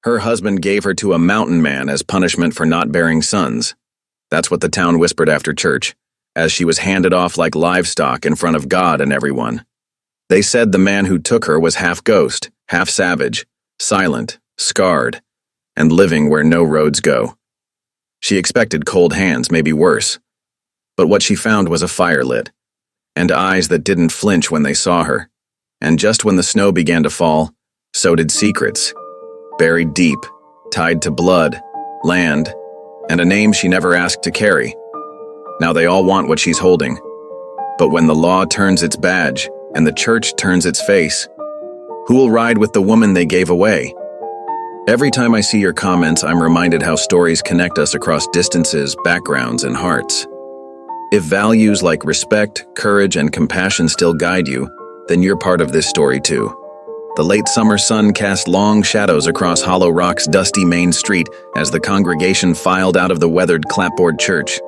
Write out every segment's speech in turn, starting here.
Her husband gave her to a mountain man as punishment for not bearing sons. That's what the town whispered after church, as she was handed off like livestock in front of God and everyone. They said the man who took her was half ghost, half savage, silent, scarred, and living where no roads go. She expected cold hands, maybe worse. But what she found was a fire lit, and eyes that didn't flinch when they saw her. And just when the snow began to fall, so did secrets, buried deep, tied to blood, land, and a name she never asked to carry. Now they all want what she's holding. But when the law turns its badge and the church turns its face, who will ride with the woman they gave away? Every time I see your comments, I'm reminded how stories connect us across distances, backgrounds, and hearts. If values like respect, courage, and compassion still guide you, then you're part of this story too. The late summer sun cast long shadows across Hollow Rock's dusty main street as the congregation filed out of the weathered clapboard church.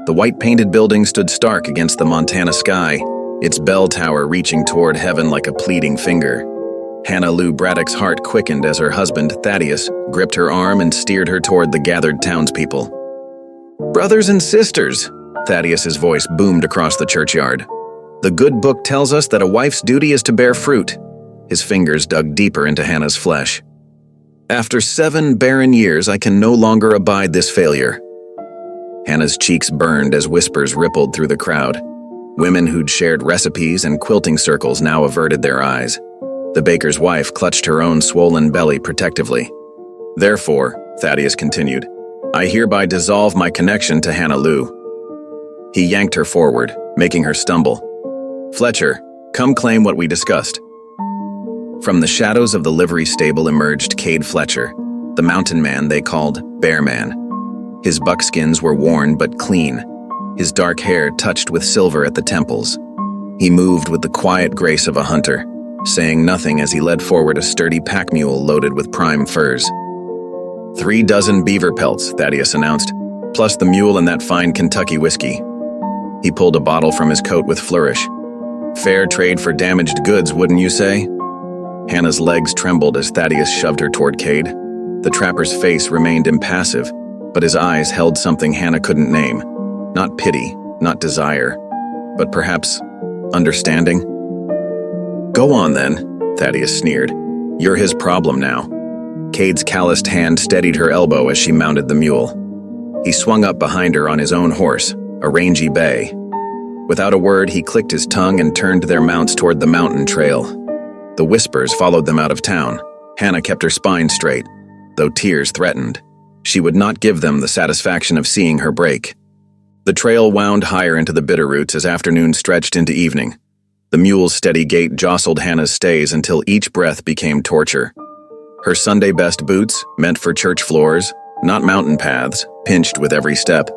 The white-painted building stood stark against the Montana sky, its bell tower reaching toward heaven like a pleading finger. Hannah Lou Braddock's heart quickened as her husband, Thaddeus, gripped her arm and steered her toward the gathered townspeople. "Brothers and sisters," Thaddeus's voice boomed across the churchyard. "The good book tells us that a wife's duty is to bear fruit." His fingers dug deeper into Hannah's flesh. "After 7 barren years, I can no longer abide this failure." Hannah's cheeks burned as whispers rippled through the crowd. Women who'd shared recipes and quilting circles now averted their eyes. The baker's wife clutched her own swollen belly protectively. "Therefore," Thaddeus continued, "I hereby dissolve my connection to Hannah Lou." He yanked her forward, making her stumble. "Fletcher, come claim what we discussed." From the shadows of the livery stable emerged Cade Fletcher, the mountain man they called Bear Man. His buckskins were worn but clean, his dark hair touched with silver at the temples. He moved with the quiet grace of a hunter, saying nothing as he led forward a sturdy pack mule loaded with prime furs. 3 dozen beaver pelts, Thaddeus announced, plus the mule and that fine Kentucky whiskey. He pulled a bottle from his coat with flourish. "Fair trade for damaged goods, wouldn't you say?" Hannah's legs trembled as Thaddeus shoved her toward Cade. The trapper's face remained impassive, but his eyes held something Hannah couldn't name. Not pity, not desire, but perhaps understanding. "Go on then," Thaddeus sneered. "You're his problem now." Cade's calloused hand steadied her elbow as she mounted the mule. He swung up behind her on his own horse, a rangy bay. Without a word, he clicked his tongue and turned their mounts toward the mountain trail. The whispers followed them out of town. Hannah kept her spine straight, though tears threatened. She would not give them the satisfaction of seeing her break. The trail wound higher into the bitterroots as afternoon stretched into evening. The mule's steady gait jostled Hannah's stays until each breath became torture. Her Sunday-best boots, meant for church floors, not mountain paths, pinched with every step.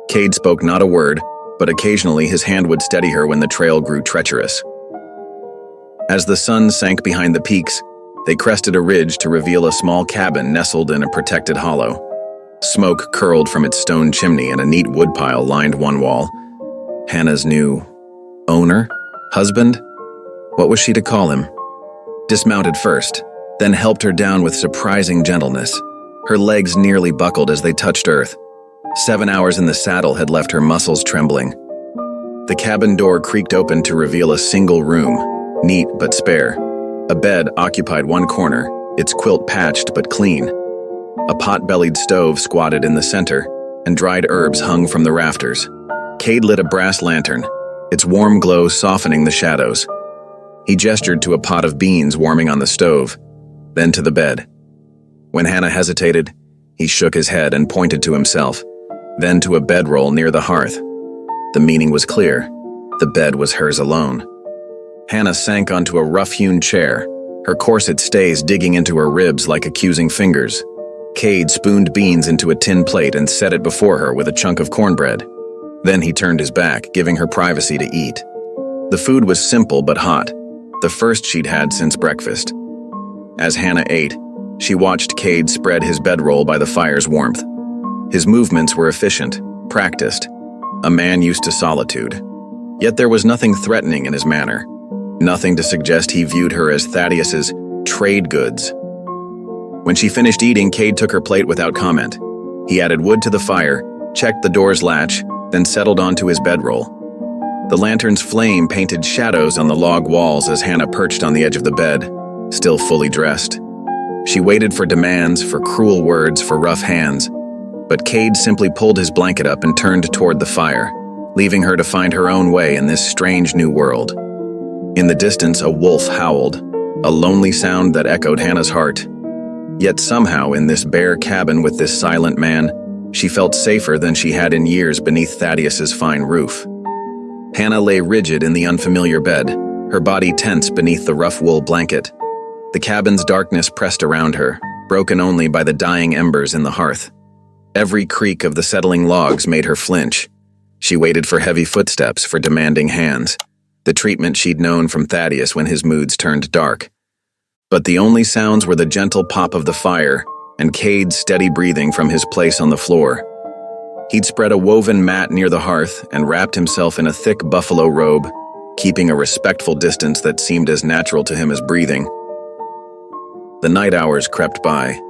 Cade spoke not a word, but occasionally his hand would steady her when the trail grew treacherous. As the sun sank behind the peaks, they crested a ridge to reveal a small cabin nestled in a protected hollow. Smoke curled from its stone chimney and a neat woodpile lined one wall. Hannah's new owner? Husband? What was she to call him? Dismounted first, then helped her down with surprising gentleness. Her legs nearly buckled as they touched earth. 7 hours in the saddle had left her muscles trembling. The cabin door creaked open to reveal a single room, neat but spare. A bed occupied one corner, its quilt patched but clean. A pot-bellied stove squatted in the center, and dried herbs hung from the rafters. Cade lit a brass lantern, its warm glow softening the shadows. He gestured to a pot of beans warming on the stove, then to the bed. When Hannah hesitated, he shook his head and pointed to himself, then to a bedroll near the hearth. The meaning was clear. The bed was hers alone. Hannah sank onto a rough-hewn chair, her corset stays digging into her ribs like accusing fingers. Cade spooned beans into a tin plate and set it before her with a chunk of cornbread. Then he turned his back, giving her privacy to eat. The food was simple but hot, the first she'd had since breakfast. As Hannah ate, she watched Cade spread his bedroll by the fire's warmth. His movements were efficient, practiced, a man used to solitude. Yet there was nothing threatening in his manner, nothing to suggest he viewed her as Thaddeus's trade goods. When she finished eating, Cade took her plate without comment. He added wood to the fire, checked the door's latch, then settled onto his bedroll. The lantern's flame painted shadows on the log walls as Hannah perched on the edge of the bed, still fully dressed. She waited for demands, for cruel words, for rough hands, but Cade simply pulled his blanket up and turned toward the fire, leaving her to find her own way in this strange new world. In the distance, a wolf howled, a lonely sound that echoed Hannah's heart. Yet somehow, in this bare cabin with this silent man, she felt safer than she had in years beneath Thaddeus's fine roof. Hannah lay rigid in the unfamiliar bed, her body tense beneath the rough wool blanket. The cabin's darkness pressed around her, broken only by the dying embers in the hearth. Every creak of the settling logs made her flinch. She waited for heavy footsteps, for demanding hands, the treatment she'd known from Thaddeus when his moods turned dark. But the only sounds were the gentle pop of the fire and Cade's steady breathing from his place on the floor. He'd spread a woven mat near the hearth and wrapped himself in a thick buffalo robe, keeping a respectful distance that seemed as natural to him as breathing. The night hours crept by.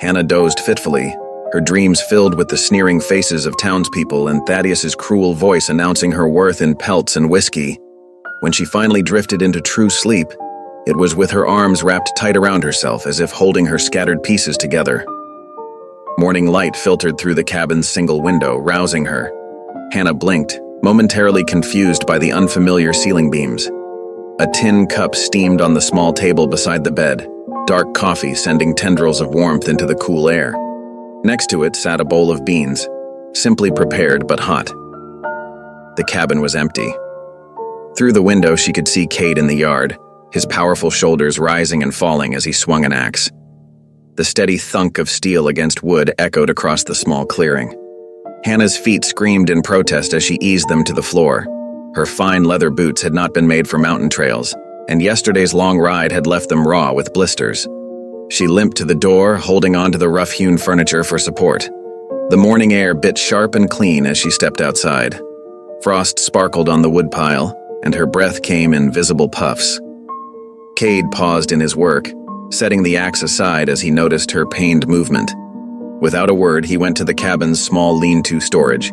Hannah dozed fitfully, her dreams filled with the sneering faces of townspeople and Thaddeus's cruel voice announcing her worth in pelts and whiskey. When she finally drifted into true sleep, it was with her arms wrapped tight around herself as if holding her scattered pieces together. Morning light filtered through the cabin's single window, rousing her. Hannah blinked, momentarily confused by the unfamiliar ceiling beams. A tin cup steamed on the small table beside the bed, dark coffee sending tendrils of warmth into the cool air. Next to it sat a bowl of beans, simply prepared but hot. The cabin was empty. Through the window she could see Cade in the yard, his powerful shoulders rising and falling as he swung an axe. The steady thunk of steel against wood echoed across the small clearing. Hannah's feet screamed in protest as she eased them to the floor. Her fine leather boots had not been made for mountain trails, and yesterday's long ride had left them raw with blisters. She limped to the door, holding onto the rough-hewn furniture for support. The morning air bit sharp and clean as she stepped outside. Frost sparkled on the woodpile, and her breath came in visible puffs. Cade paused in his work, setting the axe aside as he noticed her pained movement. Without a word, he went to the cabin's small lean-to storage.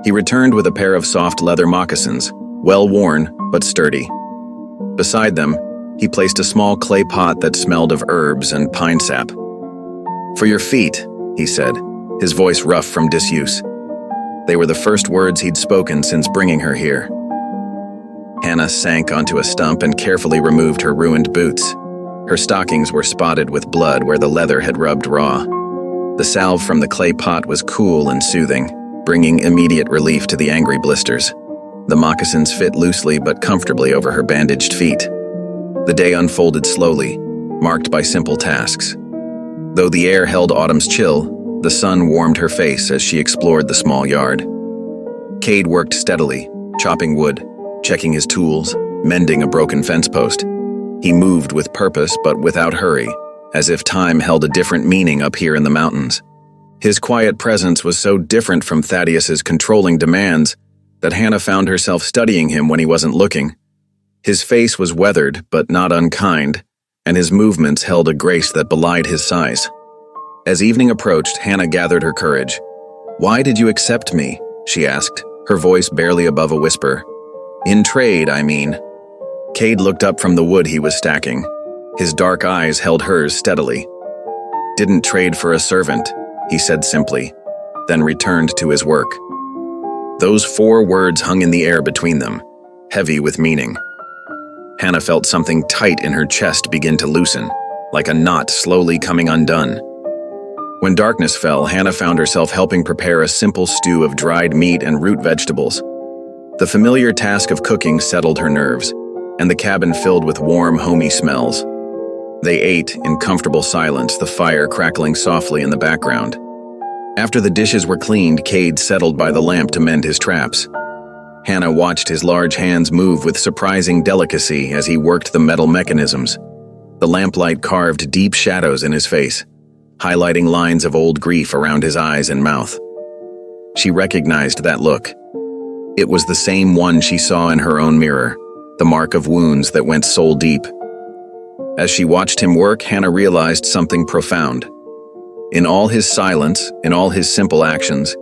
He returned with a pair of soft leather moccasins, well-worn but sturdy. Beside them, he placed a small clay pot that smelled of herbs and pine sap. "For your feet," he said, his voice rough from disuse. They were the first words he'd spoken since bringing her here. Hannah sank onto a stump and carefully removed her ruined boots. Her stockings were spotted with blood where the leather had rubbed raw. The salve from the clay pot was cool and soothing, bringing immediate relief to the angry blisters. The moccasins fit loosely but comfortably over her bandaged feet. The day unfolded slowly, marked by simple tasks. Though the air held autumn's chill, the sun warmed her face as she explored the small yard. Cade worked steadily, chopping wood, checking his tools, mending a broken fence post. He moved with purpose but without hurry, as if time held a different meaning up here in the mountains. His quiet presence was so different from Thaddeus's controlling demands that Hannah found herself studying him when he wasn't looking. His face was weathered but not unkind, and his movements held a grace that belied his size. As evening approached, Hannah gathered her courage. "Why did you accept me?" she asked, her voice barely above a whisper. "In trade, I mean." Cade looked up from the wood he was stacking. His dark eyes held hers steadily. "Didn't trade for a servant," he said simply, then returned to his work. Those 4 words hung in the air between them, heavy with meaning. Hannah felt something tight in her chest begin to loosen, like a knot slowly coming undone. When darkness fell, Hannah found herself helping prepare a simple stew of dried meat and root vegetables. The familiar task of cooking settled her nerves, and the cabin filled with warm, homey smells. They ate in comfortable silence, the fire crackling softly in the background. After the dishes were cleaned, Cade settled by the lamp to mend his traps. Hannah watched his large hands move with surprising delicacy as he worked the metal mechanisms. The lamplight carved deep shadows in his face, highlighting lines of old grief around his eyes and mouth. She recognized that look. It was the same one she saw in her own mirror, the mark of wounds that went soul deep. As she watched him work, Hannah realized something profound. In all his silence, in all his simple actions,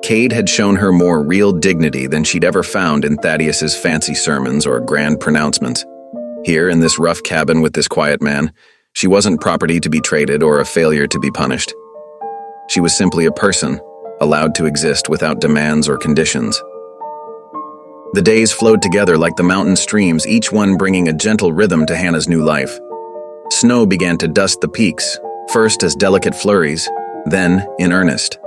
Cade had shown her more real dignity than she'd ever found in Thaddeus's fancy sermons or grand pronouncements. Here, in this rough cabin with this quiet man, she wasn't property to be traded or a failure to be punished. She was simply a person, allowed to exist without demands or conditions. The days flowed together like the mountain streams, each one bringing a gentle rhythm to Hannah's new life. Snow began to dust the peaks, first as delicate flurries, then in earnest.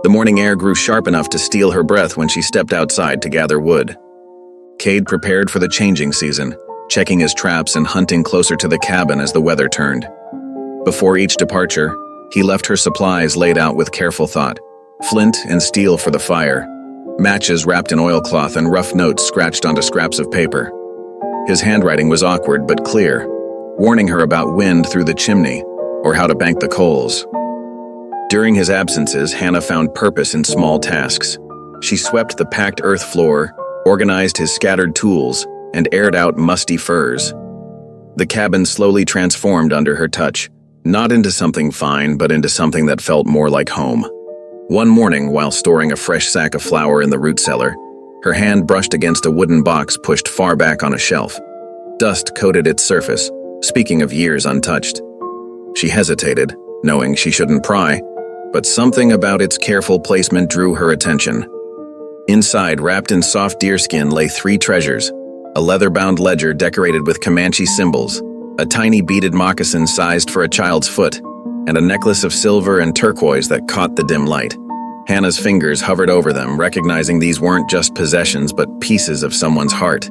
The morning air grew sharp enough to steal her breath when she stepped outside to gather wood. Cade prepared for the changing season, checking his traps and hunting closer to the cabin as the weather turned. Before each departure, he left her supplies laid out with careful thought: flint and steel for the fire, matches wrapped in oilcloth, and rough notes scratched onto scraps of paper. His handwriting was awkward but clear, warning her about wind through the chimney or how to bank the coals. During his absences, Hannah found purpose in small tasks. She swept the packed earth floor, organized his scattered tools, and aired out musty furs. The cabin slowly transformed under her touch, not into something fine, but into something that felt more like home. One morning, while storing a fresh sack of flour in the root cellar, her hand brushed against a wooden box pushed far back on a shelf. Dust coated its surface, speaking of years untouched. She hesitated, knowing she shouldn't pry, but something about its careful placement drew her attention. Inside, wrapped in soft deerskin, lay 3 treasures: a leather-bound ledger decorated with Comanche symbols, a tiny beaded moccasin sized for a child's foot, and a necklace of silver and turquoise that caught the dim light. Hannah's fingers hovered over them, recognizing these weren't just possessions but pieces of someone's heart.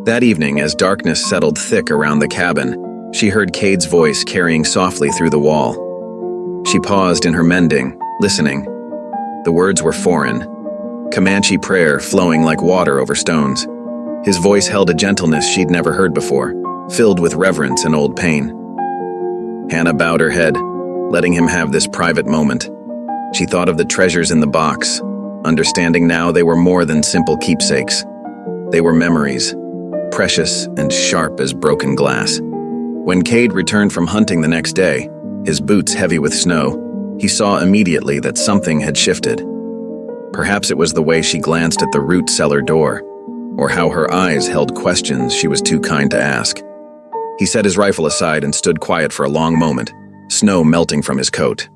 That evening, as darkness settled thick around the cabin, she heard Cade's voice carrying softly through the wall. She paused in her mending, listening. The words were foreign, Comanche prayer flowing like water over stones. His voice held a gentleness she'd never heard before, filled with reverence and old pain. Hannah bowed her head, letting him have this private moment. She thought of the treasures in the box, understanding now they were more than simple keepsakes. They were memories, precious and sharp as broken glass. When Cade returned from hunting the next day, his boots heavy with snow, he saw immediately that something had shifted. Perhaps it was the way she glanced at the root cellar door, or how her eyes held questions she was too kind to ask. He set his rifle aside and stood quiet for a long moment, snow melting from his coat.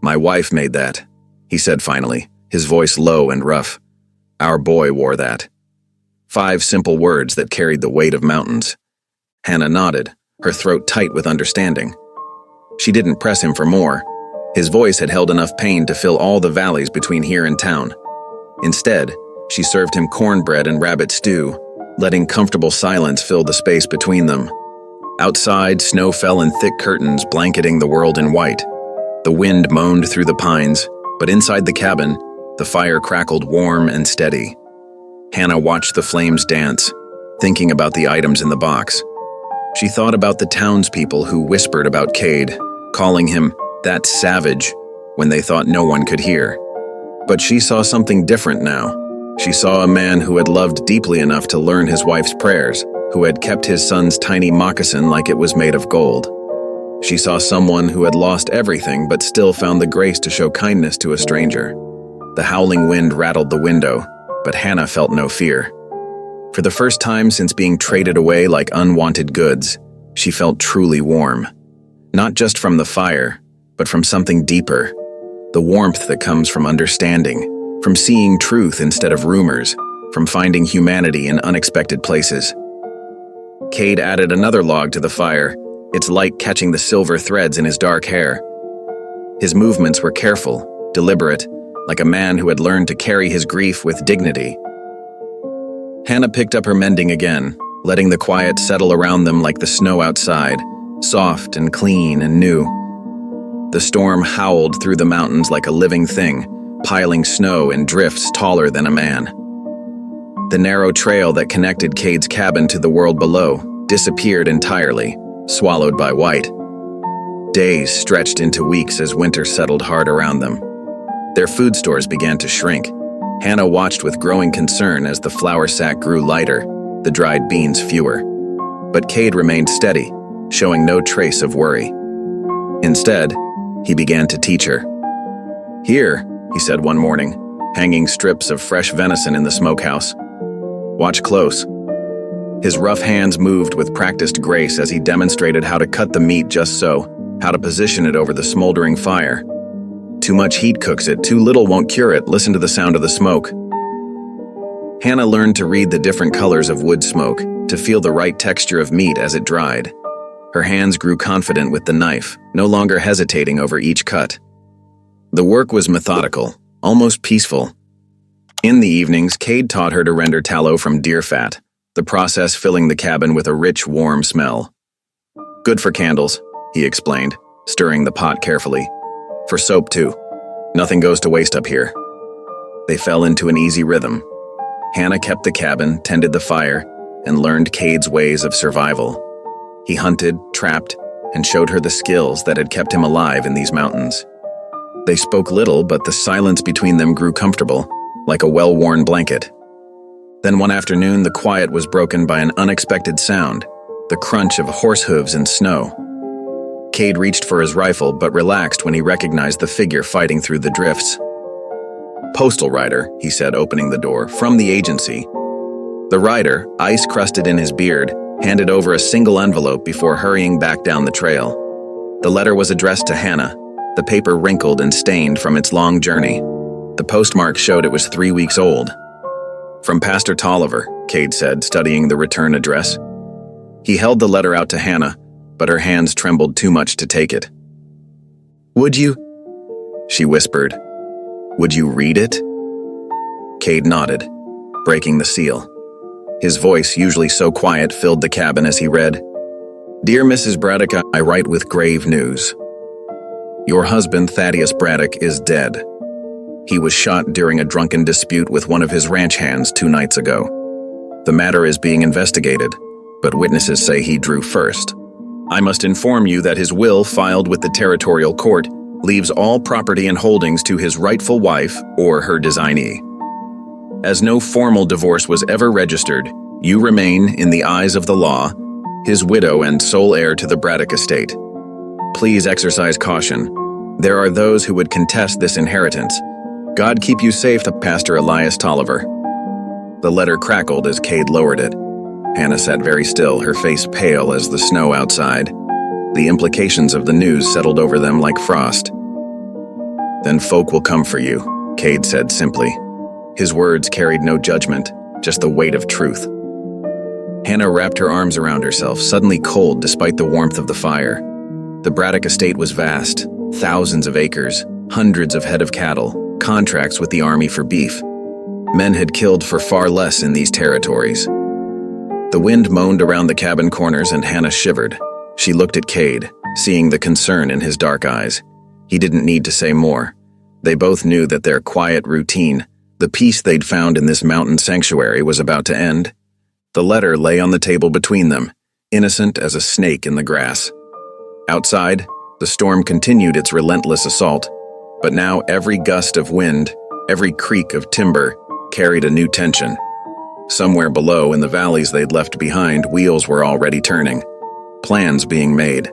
"My wife made that," he said finally, his voice low and rough. "Our boy wore that." 5 simple words that carried the weight of mountains. Hannah nodded, her throat tight with understanding. She didn't press him for more. His voice had held enough pain to fill all the valleys between here and town. Instead, she served him cornbread and rabbit stew, letting comfortable silence fill the space between them. Outside, snow fell in thick curtains, blanketing the world in white. The wind moaned through the pines, but inside the cabin, the fire crackled warm and steady. Hannah watched the flames dance, thinking about the items in the box. She thought about the townspeople who whispered about Cade, calling him that savage when they thought no one could hear. But she saw something different now. She saw a man who had loved deeply enough to learn his wife's prayers, who had kept his son's tiny moccasin like it was made of gold. She saw someone who had lost everything but still found the grace to show kindness to a stranger. The howling wind rattled the window, but Hannah felt no fear. For the first time since being traded away like unwanted goods, she felt truly warm. Not just from the fire, but from something deeper. The warmth that comes from understanding, from seeing truth instead of rumors, from finding humanity in unexpected places. Cade added another log to the fire, its light catching the silver threads in his dark hair. His movements were careful, deliberate, like a man who had learned to carry his grief with dignity. Hannah picked up her mending again, letting the quiet settle around them like the snow outside, soft and clean and new. The storm howled through the mountains like a living thing, piling snow in drifts taller than a man. The narrow trail that connected Cade's cabin to the world below disappeared entirely, swallowed by white. Days stretched into weeks as winter settled hard around them. Their food stores began to shrink. Hannah watched with growing concern as the flour sack grew lighter, the dried beans fewer. But Cade remained steady, showing no trace of worry. Instead, he began to teach her. "Here," he said one morning, hanging strips of fresh venison in the smokehouse. "Watch close." His rough hands moved with practiced grace as he demonstrated how to cut the meat just so, how to position it over the smoldering fire. "Too much heat cooks it, too little won't cure it. Listen to the sound of the smoke." Hannah learned to read the different colors of wood smoke, to feel the right texture of meat as it dried. Her hands grew confident with the knife, no longer hesitating over each cut. The work was methodical, almost peaceful. In the evenings, Cade taught her to render tallow from deer fat, the process filling the cabin with a rich, warm smell. "Good for candles," he explained, stirring the pot carefully. "For soap, too. Nothing goes to waste up here." They fell into an easy rhythm. Hannah kept the cabin, tended the fire, and learned Cade's ways of survival. He hunted, trapped, and showed her the skills that had kept him alive in these mountains. They spoke little, but the silence between them grew comfortable, like a well-worn blanket. Then one afternoon, the quiet was broken by an unexpected sound, the crunch of horse hooves in snow. Cade reached for his rifle, but relaxed when he recognized the figure fighting through the drifts. "Postal rider," he said, opening the door, "from the agency." The rider, ice crusted in his beard, handed over a single envelope before hurrying back down the trail. The letter was addressed to Hannah, the paper wrinkled and stained from its long journey. The postmark showed it was 3 weeks old. "From Pastor Tolliver," Cade said, studying the return address. He held the letter out to Hannah, but her hands trembled too much to take it. "Would you?" she whispered. "Would you read it?" Cade nodded, breaking the seal. His voice, usually so quiet, filled the cabin as he read, "Dear Mrs. Braddock, I write with grave news. Your husband, Thaddeus Braddock, is dead. He was shot during a drunken dispute with one of his ranch hands 2 nights ago. The matter is being investigated, but witnesses say he drew first. I must inform you that his will, filed with the territorial court, leaves all property and holdings to his rightful wife or her designee. As no formal divorce was ever registered, you remain, in the eyes of the law, his widow and sole heir to the Braddock estate. Please exercise caution. There are those who would contest this inheritance. God keep you safe, Pastor Elias Tolliver." The letter crackled as Cade lowered it. Hannah sat very still, her face pale as the snow outside. The implications of the news settled over them like frost. "Then folk will come for you," Cade said simply. His words carried no judgment, just the weight of truth. Hannah wrapped her arms around herself, suddenly cold despite the warmth of the fire. The Braddock estate was vast, thousands of acres, hundreds of head of cattle, contracts with the army for beef. Men had killed for far less in these territories. The wind moaned around the cabin corners and Hannah shivered. She looked at Cade, seeing the concern in his dark eyes. He didn't need to say more. They both knew that their quiet routine, the peace they'd found in this mountain sanctuary, was about to end. The letter lay on the table between them, innocent as a snake in the grass. Outside, the storm continued its relentless assault, but now every gust of wind, every creak of timber, carried a new tension. Somewhere below, in the valleys they'd left behind, wheels were already turning, plans being made.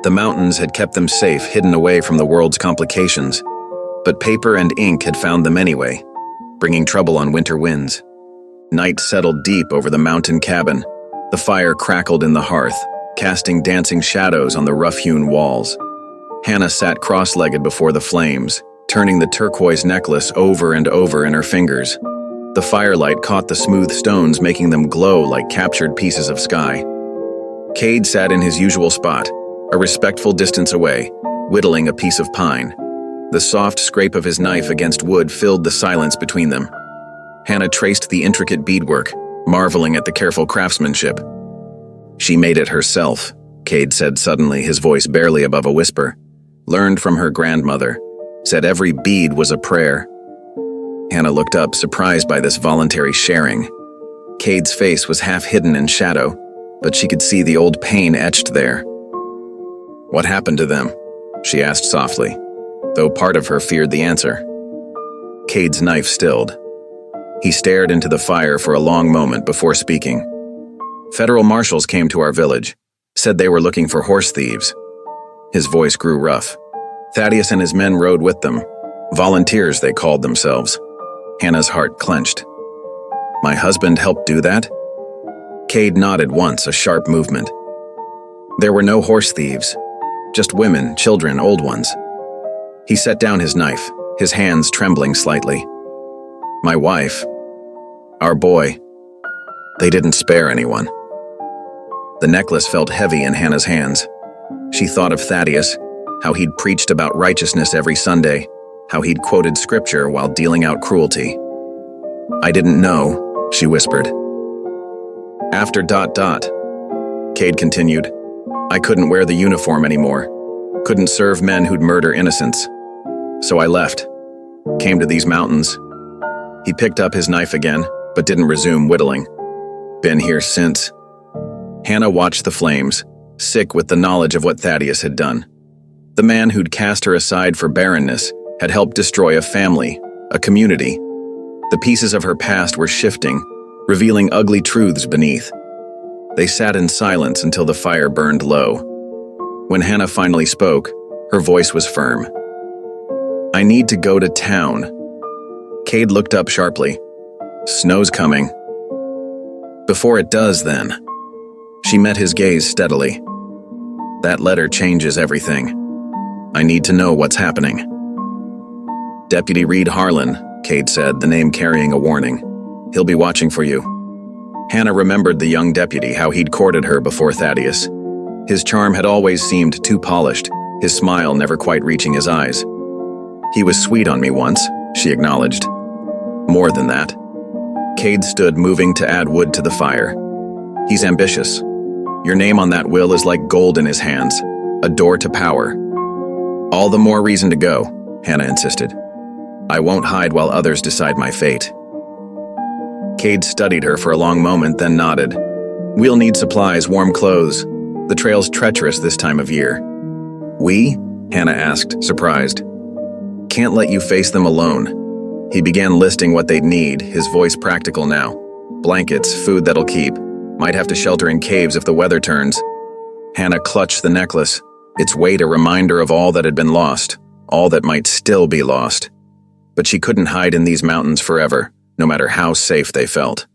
The mountains had kept them safe, hidden away from the world's complications, but paper and ink had found them anyway, bringing trouble on winter winds. Night settled deep over the mountain cabin. The fire crackled in the hearth, casting dancing shadows on the rough-hewn walls. Hannah sat cross-legged before the flames, turning the turquoise necklace over and over in her fingers. The firelight caught the smooth stones, making them glow like captured pieces of sky. Cade sat in his usual spot, a respectful distance away, whittling a piece of pine. The soft scrape of his knife against wood filled the silence between them. Hannah traced the intricate beadwork, marveling at the careful craftsmanship. "She made it herself," Cade said suddenly, his voice barely above a whisper. "Learned from her grandmother. Said every bead was a prayer." Hannah looked up, surprised by this voluntary sharing. Cade's face was half hidden in shadow, but she could see the old pain etched there. "What happened to them?" she asked softly, though part of her feared the answer. Cade's knife stilled. He stared into the fire for a long moment before speaking. Federal marshals came to our village, said they were looking for horse thieves. His voice grew rough. Thaddeus and his men rode with them. Volunteers, they called themselves. Hannah's heart clenched. My husband helped do that? Cade nodded once, a sharp movement. There were no horse thieves, just women, children, old ones. He set down his knife, his hands trembling slightly. My wife, our boy, they didn't spare anyone. The necklace felt heavy in Hannah's hands. She thought of Thaddeus, how he'd preached about righteousness every Sunday, how he'd quoted scripture while dealing out cruelty. I didn't know, she whispered. After ... Cade continued. I couldn't wear the uniform anymore. Couldn't serve men who'd murder innocents. So I left. Came to these mountains. He picked up his knife again, but didn't resume whittling. Been here since. Hannah watched the flames, sick with the knowledge of what Thaddeus had done. The man who'd cast her aside for barrenness had helped destroy a family, a community. The pieces of her past were shifting, revealing ugly truths beneath. They sat in silence until the fire burned low. When Hannah finally spoke, her voice was firm. I need to go to town. Cade looked up sharply. Snow's coming. Before it does, then. She met his gaze steadily. That letter changes everything. I need to know what's happening. Deputy Reed Harlan, Cade said, the name carrying a warning. He'll be watching for you. Hannah remembered the young deputy, how he'd courted her before Thaddeus. His charm had always seemed too polished, his smile never quite reaching his eyes. He was sweet on me once, she acknowledged. More than that. Cade stood, moving to add wood to the fire. He's ambitious. Your name on that will is like gold in his hands, a door to power. All the more reason to go, Hannah insisted. I won't hide while others decide my fate. Cade studied her for a long moment, then nodded. We'll need supplies, warm clothes. The trail's treacherous this time of year. We? Hannah asked, surprised. Can't let you face them alone. He began listing what they'd need, his voice practical now. Blankets, food that'll keep. Might have to shelter in caves if the weather turns. Hannah clutched the necklace, its weight a reminder of all that had been lost, all that might still be lost. But she couldn't hide in these mountains forever, no matter how safe they felt.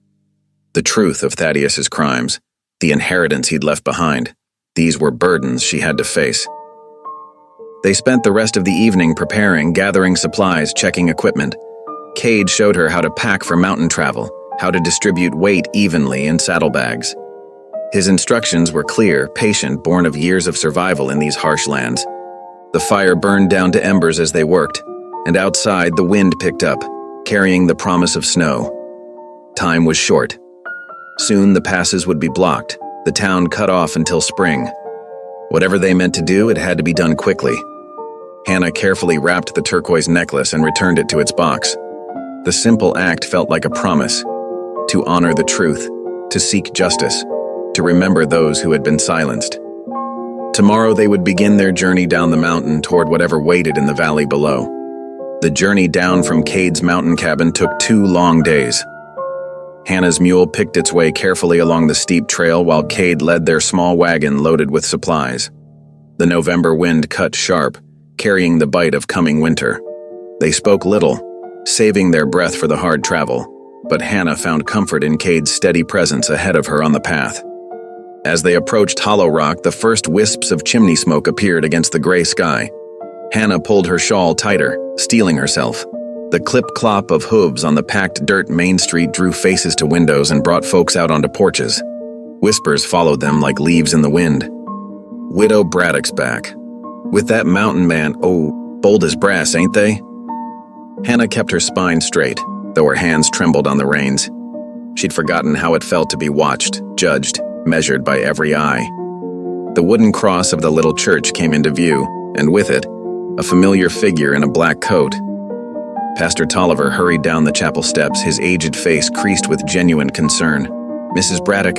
The truth of Thaddeus's crimes, the inheritance he'd left behind, these were burdens she had to face. They spent the rest of the evening preparing, gathering supplies, checking equipment. Cade showed her how to pack for mountain travel, how to distribute weight evenly in saddlebags. His instructions were clear, patient, born of years of survival in these harsh lands. The fire burned down to embers as they worked, and outside the wind picked up, carrying the promise of snow. Time was short. Soon the passes would be blocked, the town cut off until spring. Whatever they meant to do, it had to be done quickly. Hannah carefully wrapped the turquoise necklace and returned it to its box. The simple act felt like a promise, to honor the truth, to seek justice, to remember those who had been silenced. Tomorrow they would begin their journey down the mountain toward whatever waited in the valley below. The journey down from Cade's mountain cabin took 2 long days. Hannah's mule picked its way carefully along the steep trail while Cade led their small wagon loaded with supplies. The November wind cut sharp, carrying the bite of coming winter. They spoke little, saving their breath for the hard travel, but Hannah found comfort in Cade's steady presence ahead of her on the path. As they approached Hollow Rock, the first wisps of chimney smoke appeared against the gray sky. Hannah pulled her shawl tighter, steeling herself. The clip-clop of hooves on the packed dirt main street drew faces to windows and brought folks out onto porches. Whispers followed them like leaves in the wind. Widow Braddock's back. With that mountain man, oh, bold as brass, ain't they? Hannah kept her spine straight, though her hands trembled on the reins. She'd forgotten how it felt to be watched, judged, measured by every eye. The wooden cross of the little church came into view, and with it, a familiar figure in a black coat. Pastor Tolliver hurried down the chapel steps, his aged face creased with genuine concern. Mrs. Braddock,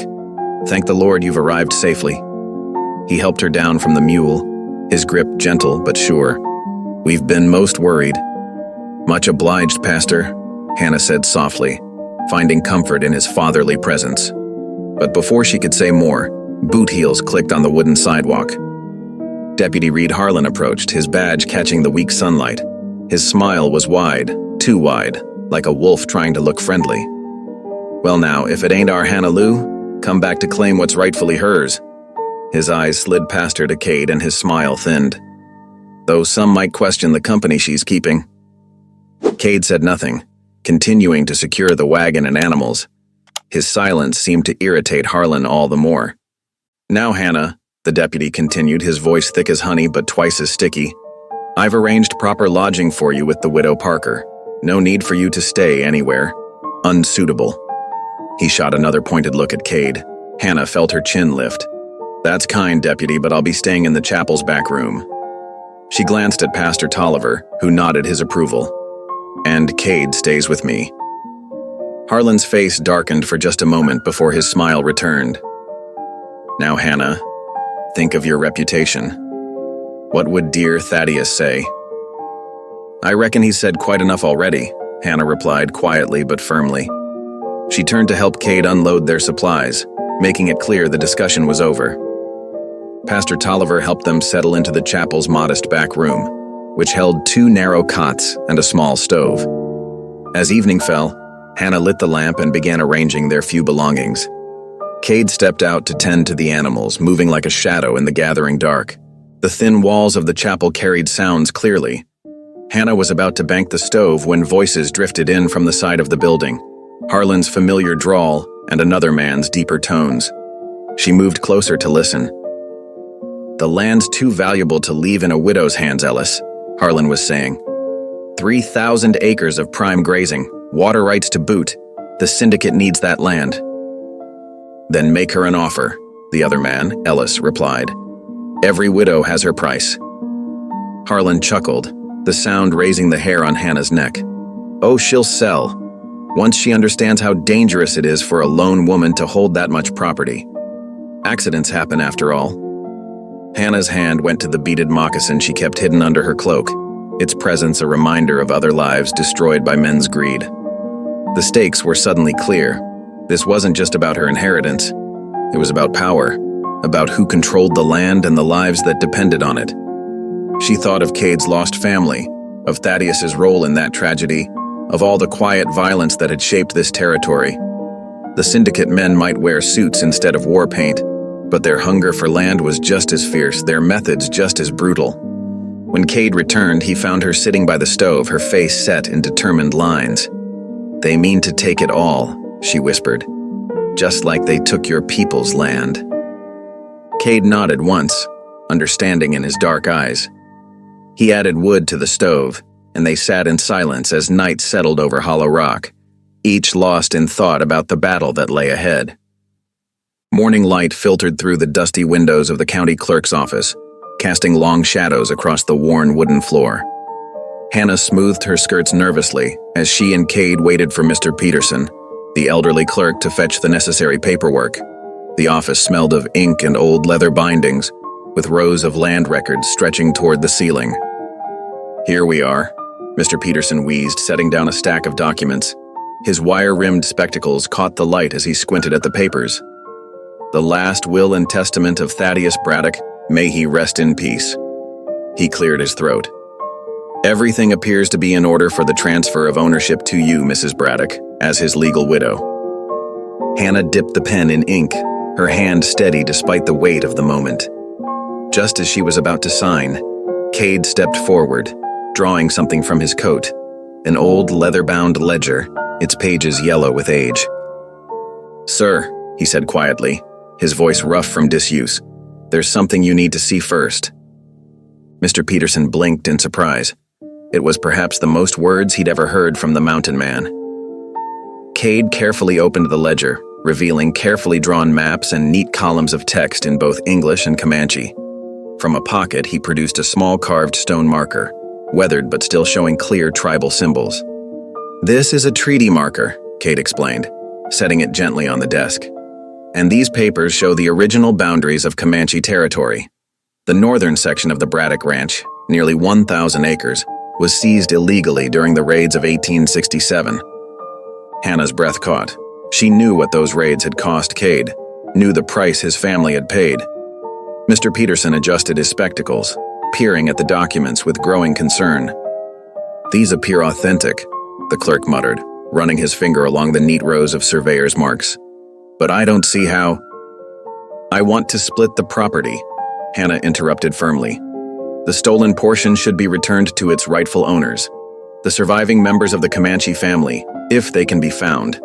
thank the Lord you've arrived safely. He helped her down from the mule, his grip gentle but sure. We've been most worried. Much obliged, Pastor, Hannah said softly, finding comfort in his fatherly presence. But before she could say more, boot heels clicked on the wooden sidewalk. Deputy Reed Harlan approached, his badge catching the weak sunlight. His smile was wide, too wide, like a wolf trying to look friendly. "Well now, if it ain't our Hannah Lou, come back to claim what's rightfully hers." His eyes slid past her to Cade and his smile thinned. "Though some might question the company she's keeping." Cade said nothing, continuing to secure the wagon and animals. His silence seemed to irritate Harlan all the more. "Now, Hannah," the deputy continued, his voice thick as honey but twice as sticky, "I've arranged proper lodging for you with the widow Parker. No need for you to stay anywhere. Unsuitable." He shot another pointed look at Cade. Hannah felt her chin lift. "That's kind, deputy, but I'll be staying in the chapel's back room." She glanced at Pastor Tolliver, who nodded his approval. "And Cade stays with me." Harlan's face darkened for just a moment before his smile returned. "Now, Hannah, think of your reputation. What would dear Thaddeus say?" "I reckon he's said quite enough already," Hannah replied quietly but firmly. She turned to help Cade unload their supplies, making it clear the discussion was over. Pastor Tolliver helped them settle into the chapel's modest back room, which held 2 narrow cots and a small stove. As evening fell, Hannah lit the lamp and began arranging their few belongings. Cade stepped out to tend to the animals, moving like a shadow in the gathering dark. The thin walls of the chapel carried sounds clearly. Hannah was about to bank the stove when voices drifted in from the side of the building, Harlan's familiar drawl and another man's deeper tones. She moved closer to listen. "The land's too valuable to leave in a widow's hands, Ellis," Harlan was saying. 3,000 acres of prime grazing, water rights to boot. The syndicate needs that land." "Then make her an offer," the other man, Ellis, replied. "Every widow has her price." Harlan chuckled, the sound raising the hair on Hannah's neck. "Oh, she'll sell. Once she understands how dangerous it is for a lone woman to hold that much property. Accidents happen after all." Hannah's hand went to the beaded moccasin she kept hidden under her cloak, its presence a reminder of other lives destroyed by men's greed. The stakes were suddenly clear. This wasn't just about her inheritance. It was about power, about who controlled the land and the lives that depended on it. She thought of Cade's lost family, of Thaddeus's role in that tragedy, of all the quiet violence that had shaped this territory. The syndicate men might wear suits instead of war paint, but their hunger for land was just as fierce, their methods just as brutal. When Cade returned, he found her sitting by the stove, her face set in determined lines. "They mean to take it all," she whispered, "just like they took your people's land." Cade nodded once, understanding in his dark eyes. He added wood to the stove, and they sat in silence as night settled over Hollow Rock, each lost in thought about the battle that lay ahead. Morning light filtered through the dusty windows of the county clerk's office, casting long shadows across the worn wooden floor. Hannah smoothed her skirts nervously as she and Cade waited for Mr. Peterson, the elderly clerk, to fetch the necessary paperwork. The office smelled of ink and old leather bindings, with rows of land records stretching toward the ceiling. "Here we are," Mr. Peterson wheezed, setting down a stack of documents. His wire-rimmed spectacles caught the light as he squinted at the papers. "The last will and testament of Thaddeus Braddock, may he rest in peace." He cleared his throat. "Everything appears to be in order for the transfer of ownership to you, Mrs. Braddock, as his legal widow." Hannah dipped the pen in ink, her hand steady despite the weight of the moment. Just as she was about to sign, Cade stepped forward, drawing something from his coat, an old leather-bound ledger, its pages yellow with age. "Sir," he said quietly, his voice rough from disuse, "there's something you need to see first." Mr. Peterson blinked in surprise. It was perhaps the most words he'd ever heard from the mountain man. Cade carefully opened the ledger, revealing carefully drawn maps and neat columns of text in both English and Comanche. From a pocket, he produced a small carved stone marker, weathered but still showing clear tribal symbols. "This is a treaty marker," Cade explained, setting it gently on the desk. "And these papers show the original boundaries of Comanche territory. The northern section of the Braddock Ranch, nearly 1,000 acres, was seized illegally during the raids of 1867. Hannah's breath caught. She knew what those raids had cost Cade, knew the price his family had paid. Mr. Peterson adjusted his spectacles, peering at the documents with growing concern. "These appear authentic," the clerk muttered, running his finger along the neat rows of surveyor's marks. "But I don't see how—" "I want to split the property," Hannah interrupted firmly. "The stolen portion should be returned to its rightful owners, the surviving members of the Comanche family, if they can be found."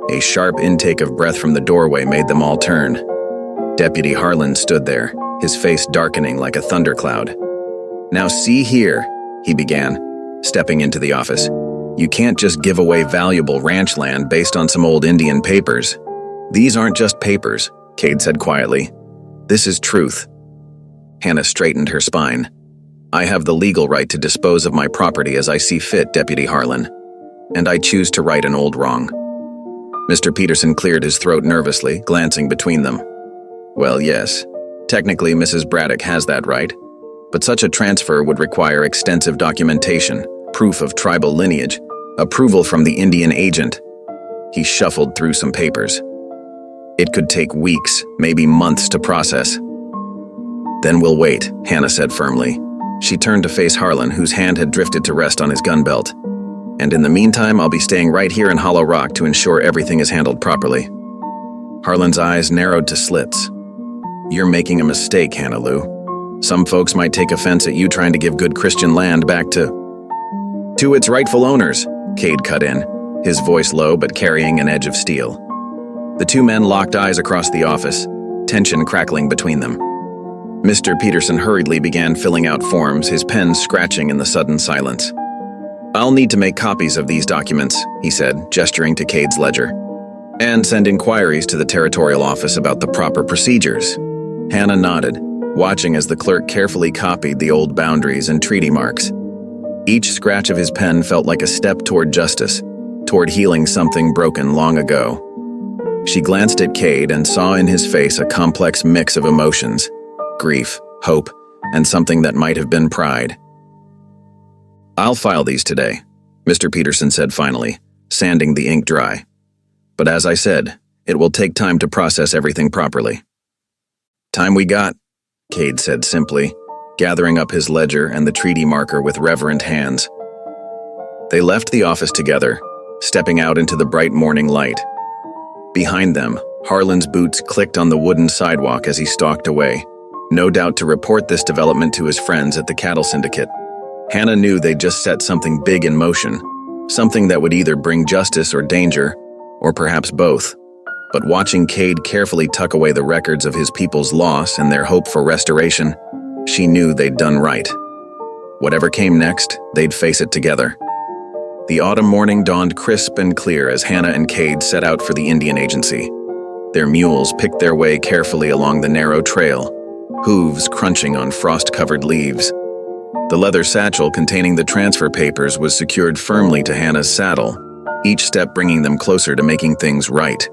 A sharp intake of breath from the doorway made them all turn. Deputy Harlan stood there, his face darkening like a thundercloud. "Now see here," he began, stepping into the office. "You can't just give away valuable ranch land based on some old Indian papers." "These aren't just papers," Cade said quietly. "This is truth." Hannah straightened her spine. "I have the legal right to dispose of my property as I see fit, Deputy Harlan, and I choose to right an old wrong." Mr. Peterson cleared his throat nervously, glancing between them. "Well, yes, technically Mrs. Braddock has that right, but such a transfer would require extensive documentation, proof of tribal lineage, approval from the Indian agent." He shuffled through some papers. "It could take weeks, maybe months to process." "Then we'll wait," Hannah said firmly. She turned to face Harlan, whose hand had drifted to rest on his gun belt. "And in the meantime, I'll be staying right here in Hollow Rock to ensure everything is handled properly." Harlan's eyes narrowed to slits. "You're making a mistake, Hannah Lou. Some folks might take offense at you trying to give good Christian land back to its rightful owners," Cade cut in, his voice low but carrying an edge of steel. The two men locked eyes across the office, tension crackling between them. Mr. Peterson hurriedly began filling out forms, his pen scratching in the sudden silence. "I'll need to make copies of these documents," he said, gesturing to Cade's ledger, "and send inquiries to the territorial office about the proper procedures." Hannah nodded, watching as the clerk carefully copied the old boundaries and treaty marks. Each scratch of his pen felt like a step toward justice, toward healing something broken long ago. She glanced at Cade and saw in his face a complex mix of emotions: grief, hope, and something that might have been pride. "I'll file these today," Mr. Peterson said finally, sanding the ink dry. "But as I said, it will take time to process everything properly." "Time we got," Cade said simply, gathering up his ledger and the treaty marker with reverent hands. They left the office together, stepping out into the bright morning light. Behind them, Harlan's boots clicked on the wooden sidewalk as he stalked away, no doubt to report this development to his friends at the cattle syndicate. Hannah knew they'd just set something big in motion, something that would either bring justice or danger, or perhaps both. But watching Cade carefully tuck away the records of his people's loss and their hope for restoration, she knew they'd done right. Whatever came next, they'd face it together. The autumn morning dawned crisp and clear as Hannah and Cade set out for the Indian Agency. Their mules picked their way carefully along the narrow trail, hooves crunching on frost-covered leaves. The leather satchel containing the transfer papers was secured firmly to Hannah's saddle, each step bringing them closer to making things right.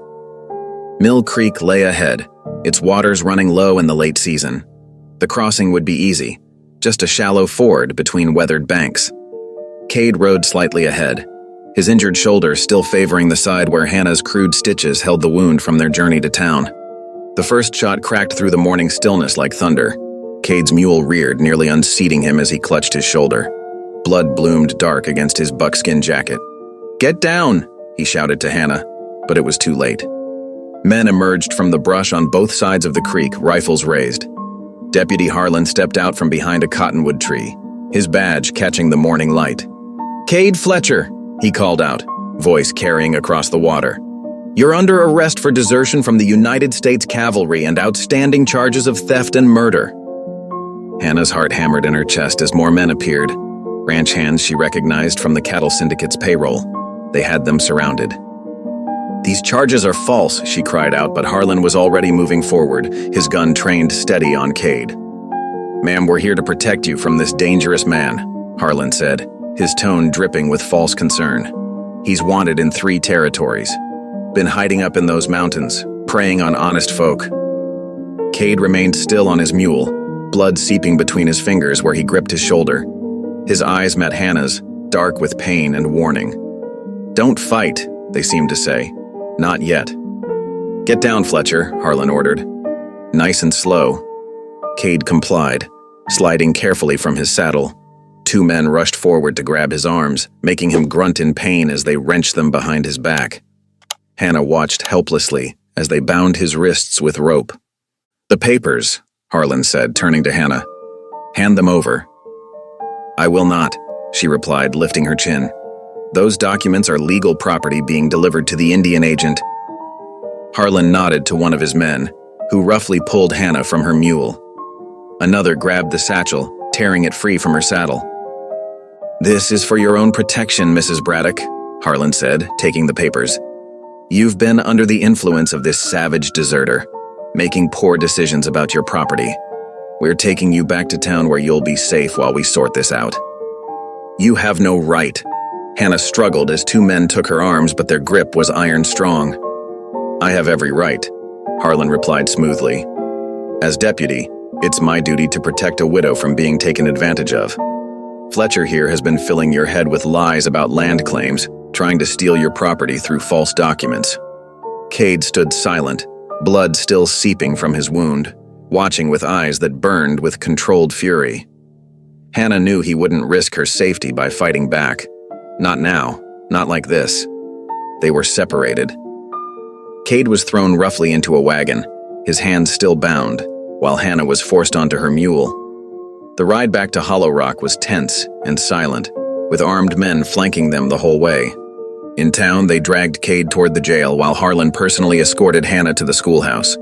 Mill Creek lay ahead, its waters running low in the late season. The crossing would be easy, just a shallow ford between weathered banks. Cade rode slightly ahead, his injured shoulder still favoring the side where Hannah's crude stitches held the wound from their journey to town. The first shot cracked through the morning stillness like thunder. Cade's mule reared, nearly unseating him as he clutched his shoulder. Blood bloomed dark against his buckskin jacket. "Get down!" he shouted to Hannah, but it was too late. Men emerged from the brush on both sides of the creek, rifles raised. Deputy Harlan stepped out from behind a cottonwood tree, his badge catching the morning light. "Cade Fletcher," he called out, voice carrying across the water. "You're under arrest for desertion from the United States Cavalry and outstanding charges of theft and murder." Hannah's heart hammered in her chest as more men appeared, ranch hands she recognized from the cattle syndicate's payroll. They had them surrounded. "These charges are false," she cried out, but Harlan was already moving forward, his gun trained steady on Cade. "Ma'am, we're here to protect you from this dangerous man," Harlan said, his tone dripping with false concern. "He's wanted in 3 territories. Been hiding up in those mountains, preying on honest folk." Cade remained still on his mule, blood seeping between his fingers where he gripped his shoulder. His eyes met Hannah's, dark with pain and warning. "Don't fight," they seemed to say. "Not yet." Get down, Fletcher, Harlan ordered. Nice and slow. Cade complied, sliding carefully from his saddle. Two men rushed forward to grab his arms, making him grunt in pain as they wrenched them behind his back. Hannah watched helplessly as they bound his wrists with rope. "The papers," Harlan said, turning to Hannah. "Hand them over." "I will not," she replied, lifting her chin. "Those documents are legal property being delivered to the Indian agent." Harlan nodded to one of his men, who roughly pulled Hannah from her mule. Another grabbed the satchel, tearing it free from her saddle. "This is for your own protection, Mrs. Braddock," Harlan said, taking the papers. "You've been under the influence of this savage deserter, making poor decisions about your property. We're taking you back to town where you'll be safe while we sort this out." "You have no right." Hannah struggled as two men took her arms, but their grip was iron strong. "I have every right," Harlan replied smoothly. "As deputy, it's my duty to protect a widow from being taken advantage of. Fletcher here has been filling your head with lies about land claims, trying to steal your property through false documents." Cade stood silent, blood still seeping from his wound, watching with eyes that burned with controlled fury. Hannah knew he wouldn't risk her safety by fighting back. Not now, not like this. They were separated. Cade was thrown roughly into a wagon, his hands still bound, while Hannah was forced onto her mule. The ride back to Hollow Rock was tense and silent, with armed men flanking them the whole way. In town, they dragged Cade toward the jail while Harlan personally escorted Hannah to the schoolhouse.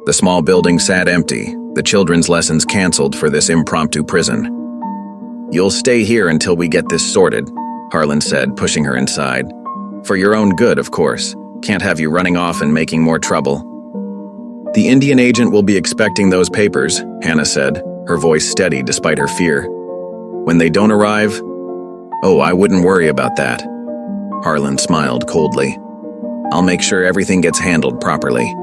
The small building sat empty, the children's lessons canceled for this impromptu prison. "You'll stay here until we get this sorted," Harlan said, pushing her inside. "For your own good, of course. Can't have you running off and making more trouble." "The Indian agent will be expecting those papers," Hannah said, her voice steady despite her fear. "When they don't arrive, oh, I wouldn't worry about that." Harlan smiled coldly. "I'll make sure everything gets handled properly.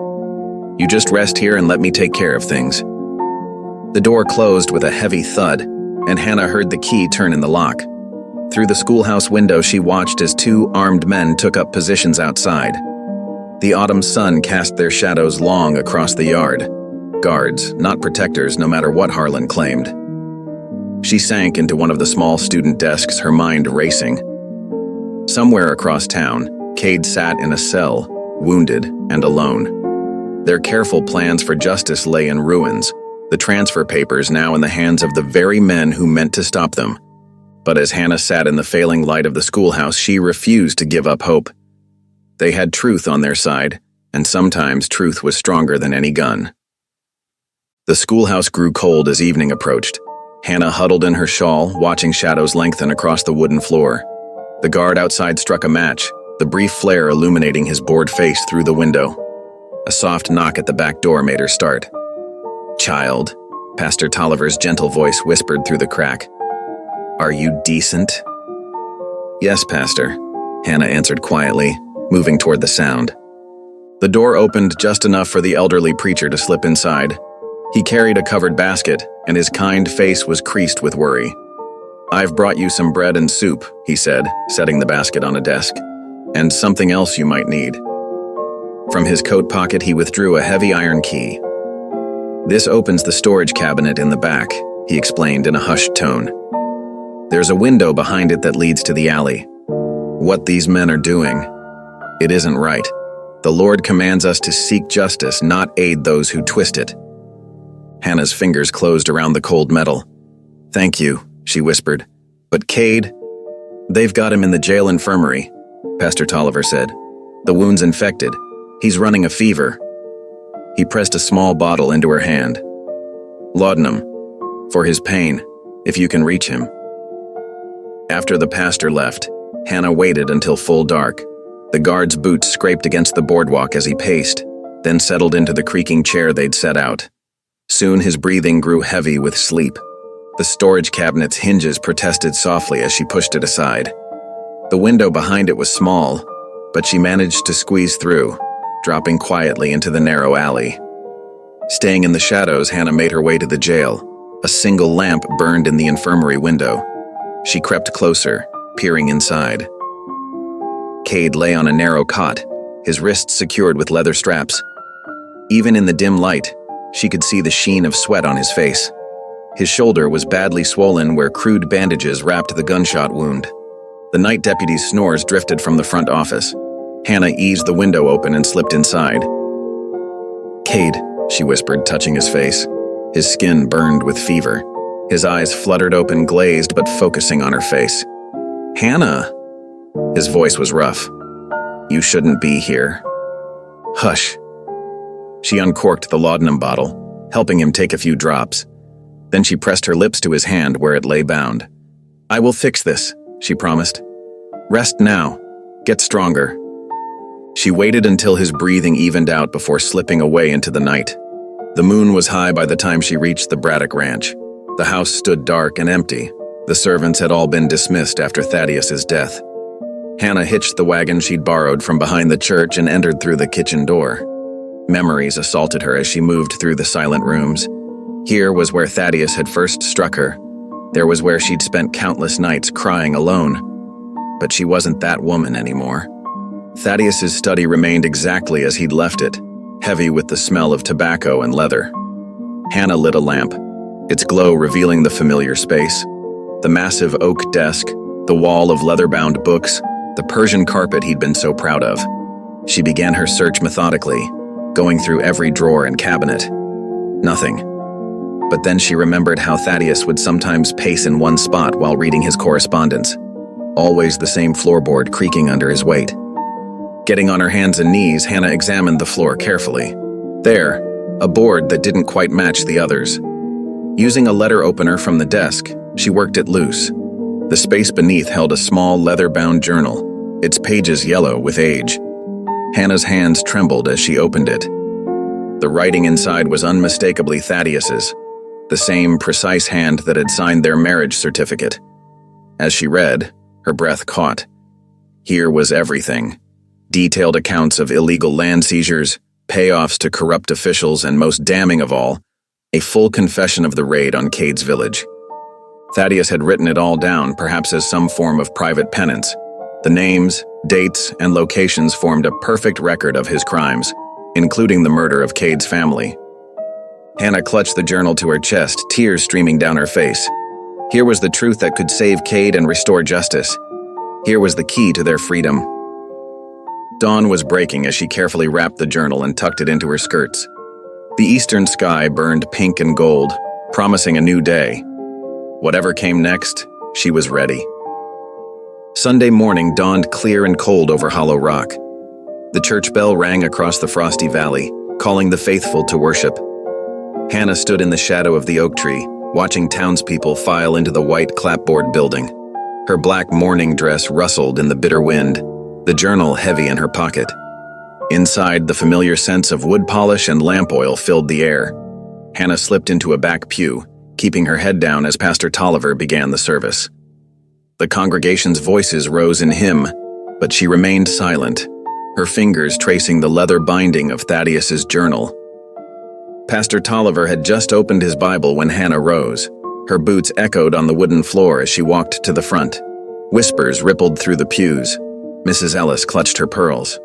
You just rest here and let me take care of things." The door closed with a heavy thud, and Hannah heard the key turn in the lock. Through the schoolhouse window, she watched as two armed men took up positions outside. The autumn sun cast their shadows long across the yard. Guards, not protectors, no matter what Harlan claimed. She sank into one of the small student desks, her mind racing. Somewhere across town, Cade sat in a cell, wounded and alone. Their careful plans for justice lay in ruins, the transfer papers now in the hands of the very men who meant to stop them. But as Hannah sat in the failing light of the schoolhouse, she refused to give up hope. They had truth on their side, and sometimes truth was stronger than any gun. The schoolhouse grew cold as evening approached. Hannah huddled in her shawl, watching shadows lengthen across the wooden floor. The guard outside struck a match, the brief flare illuminating his bored face through the window. A soft knock at the back door made her start. "Child," Pastor Tolliver's gentle voice whispered through the crack. "Are you decent?" "Yes, Pastor," Hannah answered quietly, moving toward the sound. The door opened just enough for the elderly preacher to slip inside. He carried a covered basket, and his kind face was creased with worry. "I've brought you some bread and soup," he said, setting the basket on a desk, "and something else you might need." From his coat pocket, he withdrew a heavy iron key. "This opens the storage cabinet in the back," he explained in a hushed tone. "There's a window behind it that leads to the alley. What these men are doing, it isn't right. The Lord commands us to seek justice, not aid those who twist it." Hannah's fingers closed around the cold metal. "Thank you," she whispered. "But Cade, they've got him in the jail infirmary," Pastor Tolliver said. "The wound's infected. He's running a fever." He pressed a small bottle into her hand. "Laudanum, for his pain, if you can reach him." After the pastor left, Hannah waited until full dark. The guard's boots scraped against the boardwalk as he paced, then settled into the creaking chair they'd set out. Soon his breathing grew heavy with sleep. The storage cabinet's hinges protested softly as she pushed it aside. The window behind it was small, but she managed to squeeze through, dropping quietly into the narrow alley. Staying in the shadows, Hannah made her way to the jail. A single lamp burned in the infirmary window. She crept closer, peering inside. Cade lay on a narrow cot, his wrists secured with leather straps, Even in the dim light, she could see the sheen of sweat on his face. His shoulder was badly swollen where crude bandages wrapped the gunshot wound. The night deputy's snores drifted from the front office. Hannah eased the window open and slipped inside. "Cade," she whispered, touching his face. His skin burned with fever. His eyes fluttered open, glazed but focusing on her face. "Hannah!" His voice was rough. "You shouldn't be here." "Hush." She uncorked the laudanum bottle, helping him take a few drops. Then she pressed her lips to his hand where it lay bound. "I will fix this," she promised. "Rest now. Get stronger." She waited until his breathing evened out before slipping away into the night. The moon was high by the time she reached the Braddock Ranch. The house stood dark and empty. The servants had all been dismissed after Thaddeus's death. Hannah hitched the wagon she'd borrowed from behind the church and entered through the kitchen door. Memories assaulted her as she moved through the silent rooms. Here was where Thaddeus had first struck her. There was where she'd spent countless nights crying alone. But she wasn't that woman anymore. Thaddeus's study remained exactly as he'd left it, heavy with the smell of tobacco and leather. Hannah lit a lamp, its glow revealing the familiar space. The massive oak desk, the wall of leather-bound books, the Persian carpet he'd been so proud of. She began her search methodically, going through every drawer and cabinet. Nothing. But then she remembered how Thaddeus would sometimes pace in one spot while reading his correspondence. Always the same floorboard creaking under his weight. Getting on her hands and knees, Hannah examined the floor carefully. There, a board that didn't quite match the others. Using a letter opener from the desk, she worked it loose. The space beneath held a small leather-bound journal, its pages yellow with age. Hannah's hands trembled as she opened it. The writing inside was unmistakably Thaddeus's, the same precise hand that had signed their marriage certificate. As she read, her breath caught. Here was everything. Detailed accounts of illegal land seizures, payoffs to corrupt officials, and most damning of all, a full confession of the raid on Cade's village. Thaddeus had written it all down, perhaps as some form of private penance. The names, dates, and locations formed a perfect record of his crimes, including the murder of Cade's family. Hannah clutched the journal to her chest, tears streaming down her face. Here was the truth that could save Cade and restore justice. Here was the key to their freedom. Dawn was breaking as she carefully wrapped the journal and tucked it into her skirts. The eastern sky burned pink and gold, promising a new day. Whatever came next, she was ready. Sunday morning dawned clear and cold over Hollow Rock. The church bell rang across the frosty valley, calling the faithful to worship. Hannah stood in the shadow of the oak tree, watching townspeople file into the white clapboard building. Her black mourning dress rustled in the bitter wind, the journal heavy in her pocket. Inside, the familiar scents of wood polish and lamp oil filled the air. Hannah slipped into a back pew, keeping her head down as Pastor Tolliver began the service. The congregation's voices rose in hymn, but she remained silent, her fingers tracing the leather binding of Thaddeus's journal. Pastor Tolliver had just opened his Bible when Hannah rose. Her boots echoed on the wooden floor as she walked to the front. Whispers rippled through the pews. Mrs. Ellis clutched her pearls.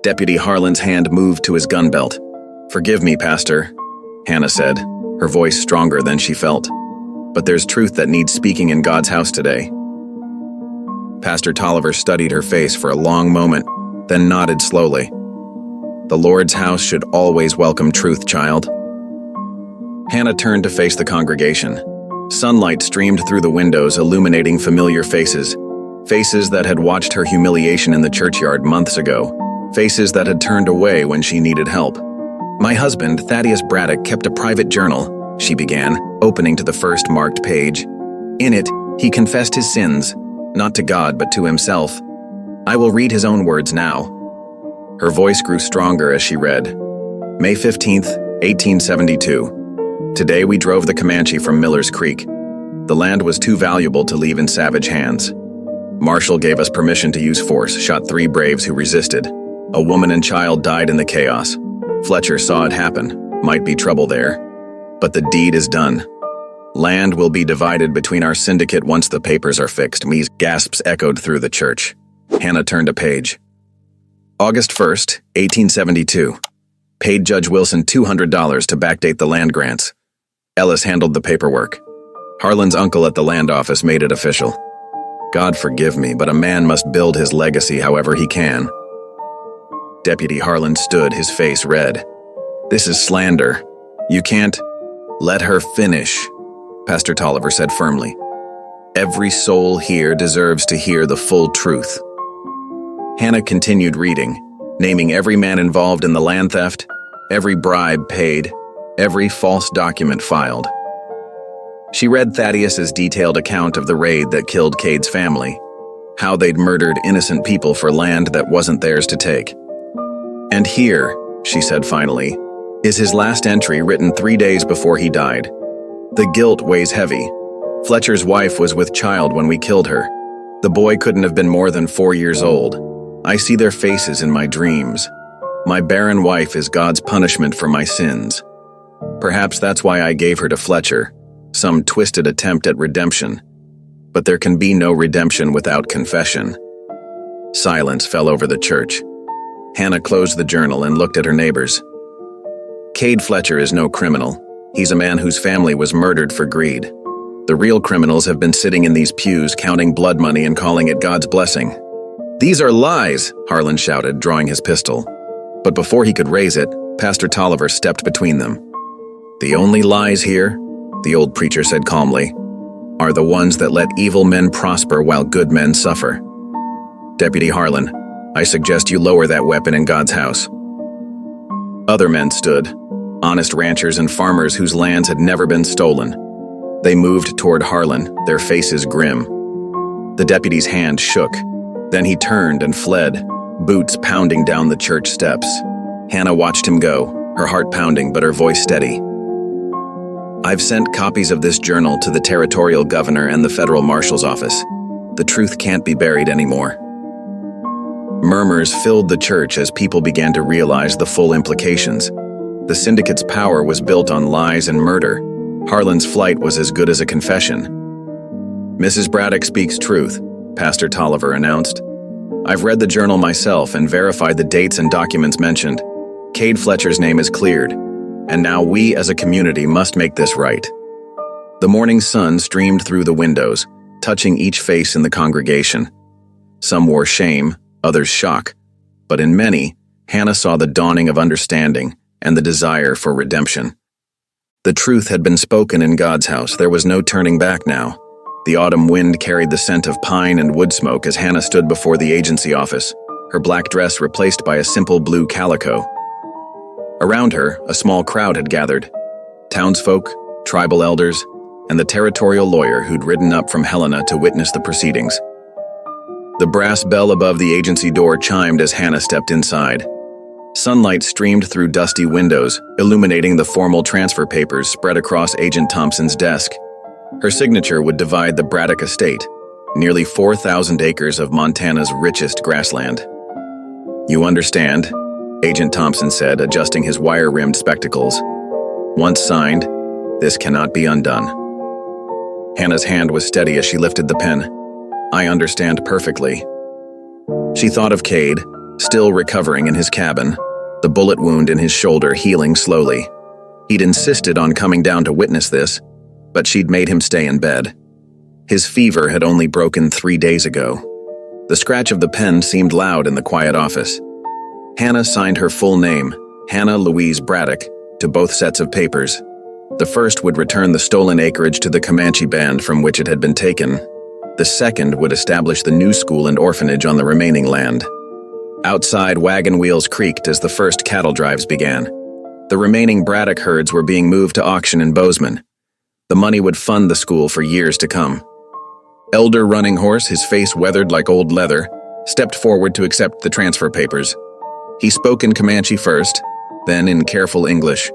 Deputy Harlan's hand moved to his gun belt. "Forgive me, Pastor," Hannah said, her voice stronger than she felt. "But there's truth that needs speaking in God's house today." Pastor Tolliver studied her face for a long moment, then nodded slowly. "The Lord's house should always welcome truth, child." Hannah turned to face the congregation. Sunlight streamed through the windows, illuminating familiar faces. Faces that had watched her humiliation in the churchyard months ago. Faces that had turned away when she needed help. "My husband, Thaddeus Braddock, kept a private journal," she began, opening to the first marked page. "In it, he confessed his sins, not to God but to himself. I will read his own words now." Her voice grew stronger as she read. May 15th, 1872. Today we drove the Comanche from Miller's Creek. The land was too valuable to leave in savage hands. Marshall gave us permission to use force, shot 3 braves who resisted. A woman and child died in the chaos. Fletcher saw it happen. Might be trouble there. But the deed is done. Land will be divided between our syndicate once the papers are fixed. Me's gasps echoed through the church. Hannah turned a page. August 1st, 1872. Paid Judge Wilson $200 to backdate the land grants. Ellis handled the paperwork. Harlan's uncle at the land office made it official. God forgive me, but a man must build his legacy however he can. Deputy Harlan stood, his face red. This is slander. You can't... Let her finish, Pastor Tolliver said firmly. Every soul here deserves to hear the full truth. Hannah continued reading, naming every man involved in the land theft, every bribe paid, every false document filed. She read Thaddeus's detailed account of the raid that killed Cade's family, how they'd murdered innocent people for land that wasn't theirs to take. And here, she said finally, is his last entry written 3 days before he died. The guilt weighs heavy. Fletcher's wife was with child when we killed her. The boy couldn't have been more than 4 years old. I see their faces in my dreams. My barren wife is God's punishment for my sins. Perhaps that's why I gave her to Fletcher, some twisted attempt at redemption. But there can be no redemption without confession. Silence fell over the church. Hannah closed the journal and looked at her neighbors. Cade Fletcher is no criminal. He's a man whose family was murdered for greed. The real criminals have been sitting in these pews counting blood money and calling it God's blessing. These are lies, Harlan shouted, drawing his pistol. But before he could raise it, Pastor Tolliver stepped between them. The only lies here, the old preacher said calmly, are the ones that let evil men prosper while good men suffer. Deputy Harlan, I suggest you lower that weapon in God's house. Other men stood, honest ranchers and farmers whose lands had never been stolen. They moved toward Harlan, their faces grim. The deputy's hand shook. Then he turned and fled, boots pounding down the church steps. Hannah watched him go, her heart pounding but her voice steady. I've sent copies of this journal to the territorial governor and the federal marshal's office. The truth can't be buried anymore. Murmurs filled the church as people began to realize the full implications. The syndicate's power was built on lies and murder. Harlan's flight was as good as a confession. Mrs. Braddock speaks truth, Pastor Tolliver announced. I've read the journal myself and verified the dates and documents mentioned. Cade Fletcher's name is cleared, and now we as a community must make this right. The morning sun streamed through the windows, touching each face in the congregation. Some wore shame, others shock, but in many, Hannah saw the dawning of understanding and the desire for redemption. The truth had been spoken in God's house. There was no turning back now. The autumn wind carried the scent of pine and wood smoke as Hannah stood before the agency office, her black dress replaced by a simple blue calico. Around her, a small crowd had gathered. Townsfolk, tribal elders, and the territorial lawyer who'd ridden up from Helena to witness the proceedings. The brass bell above the agency door chimed as Hannah stepped inside. Sunlight streamed through dusty windows, illuminating the formal transfer papers spread across Agent Thompson's desk. Her signature would divide the Braddock estate, nearly 4,000 acres of Montana's richest grassland. You understand, Agent Thompson said, adjusting his wire-rimmed spectacles. Once signed, this cannot be undone. Hannah's hand was steady as she lifted the pen. I understand perfectly. She thought of Cade, still recovering in his cabin, the bullet wound in his shoulder healing slowly. He'd insisted on coming down to witness this, but she'd made him stay in bed. His fever had only broken 3 days ago. The scratch of the pen seemed loud in the quiet office. Hannah signed her full name, Hannah Louise Braddock, to both sets of papers. The first would return the stolen acreage to the Comanche band from which it had been taken. The second would establish the new school and orphanage on the remaining land. Outside, wagon wheels creaked as the first cattle drives began. The remaining Braddock herds were being moved to auction in Bozeman. The money would fund the school for years to come. Elder Running Horse, his face weathered like old leather, stepped forward to accept the transfer papers. He spoke in Comanche first, then in careful English.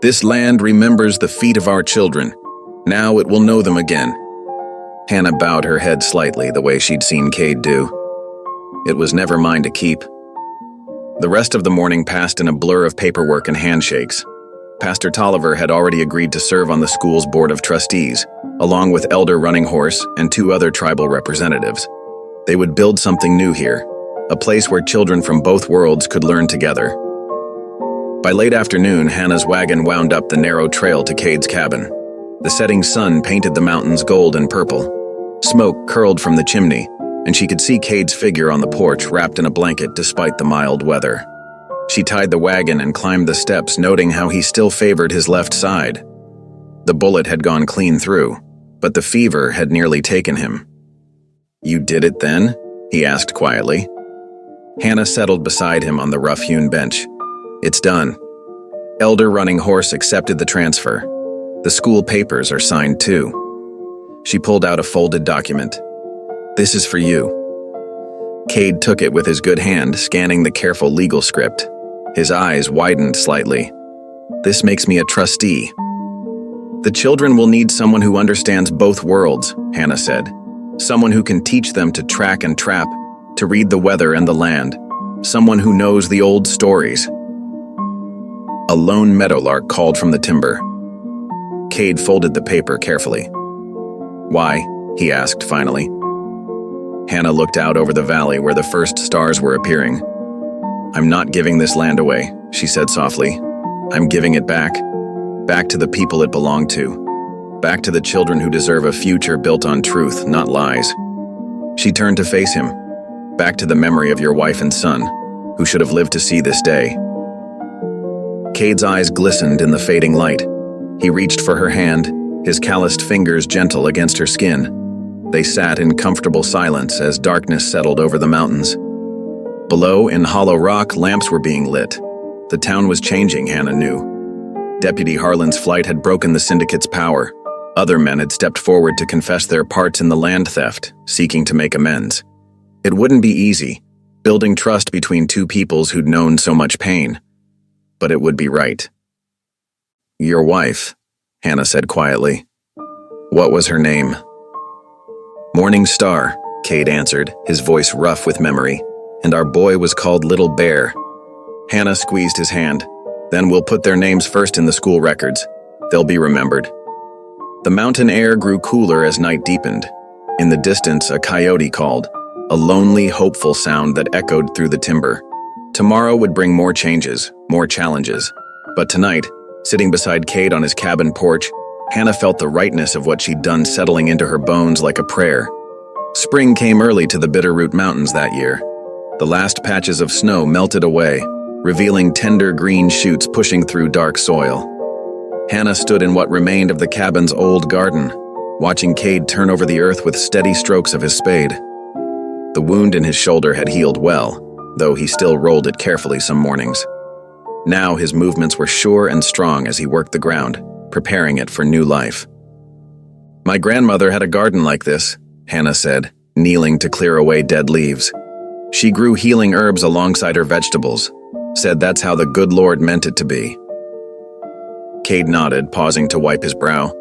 This land remembers the feet of our children. Now it will know them again. Hannah bowed her head slightly the way she'd seen Cade do. It was never mine to keep. The rest of the morning passed in a blur of paperwork and handshakes. Pastor Tolliver had already agreed to serve on the school's board of trustees, along with Elder Running Horse and 2 other tribal representatives. They would build something new here, a place where children from both worlds could learn together. By late afternoon, Hannah's wagon wound up the narrow trail to Cade's cabin. The setting sun painted the mountains gold and purple. Smoke curled from the chimney, and she could see Cade's figure on the porch wrapped in a blanket despite the mild weather. She tied the wagon and climbed the steps, noting how he still favored his left side. The bullet had gone clean through, but the fever had nearly taken him. "You did it then?" he asked quietly. Hannah settled beside him on the rough-hewn bench. "It's done. Elder Running Horse accepted the transfer. The school papers are signed too." She pulled out a folded document. "This is for you." Cade took it with his good hand, scanning the careful legal script. His eyes widened slightly. "This makes me a trustee." "The children will need someone who understands both worlds," Hannah said. "Someone who can teach them to track and trap, to read the weather and the land. Someone who knows the old stories." A lone meadowlark called from the timber. Cade folded the paper carefully. "Why?" he asked finally. Hannah looked out over the valley where the first stars were appearing. "I'm not giving this land away," she said softly. "I'm giving it back. Back to the people it belonged to. Back to the children who deserve a future built on truth, not lies." She turned to face him. "Back to the memory of your wife and son, who should have lived to see this day." Cade's eyes glistened in the fading light. He reached for her hand, his calloused fingers gentle against her skin. They sat in comfortable silence as darkness settled over the mountains. Below, in hollow rock, lamps were being lit. The town was changing, Hannah knew. Deputy Harlan's flight had broken the syndicate's power. Other men had stepped forward to confess their parts in the land theft, seeking to make amends. It wouldn't be easy, building trust between two peoples who'd known so much pain. But it would be right. "Your wife," Hannah said quietly. "What was her name?" "Morning Star," Cade answered, his voice rough with memory. "And our boy was called Little Bear." Hannah squeezed his hand. "Then we'll put their names first in the school records. They'll be remembered." The mountain air grew cooler as night deepened. In the distance, a coyote called, a lonely, hopeful sound that echoed through the timber. Tomorrow would bring more changes, more challenges. But tonight, sitting beside Cade on his cabin porch, Hannah felt the rightness of what she'd done settling into her bones like a prayer. Spring came early to the Bitterroot Mountains that year. The last patches of snow melted away, revealing tender green shoots pushing through dark soil. Hannah stood in what remained of the cabin's old garden, watching Cade turn over the earth with steady strokes of his spade. The wound in his shoulder had healed well, though he still rolled it carefully some mornings. Now his movements were sure and strong as he worked the ground, preparing it for new life. "My grandmother had a garden like this," Hannah said, kneeling to clear away dead leaves. "She grew healing herbs alongside her vegetables, said that's how the good Lord meant it to be." Cade nodded, pausing to wipe his brow.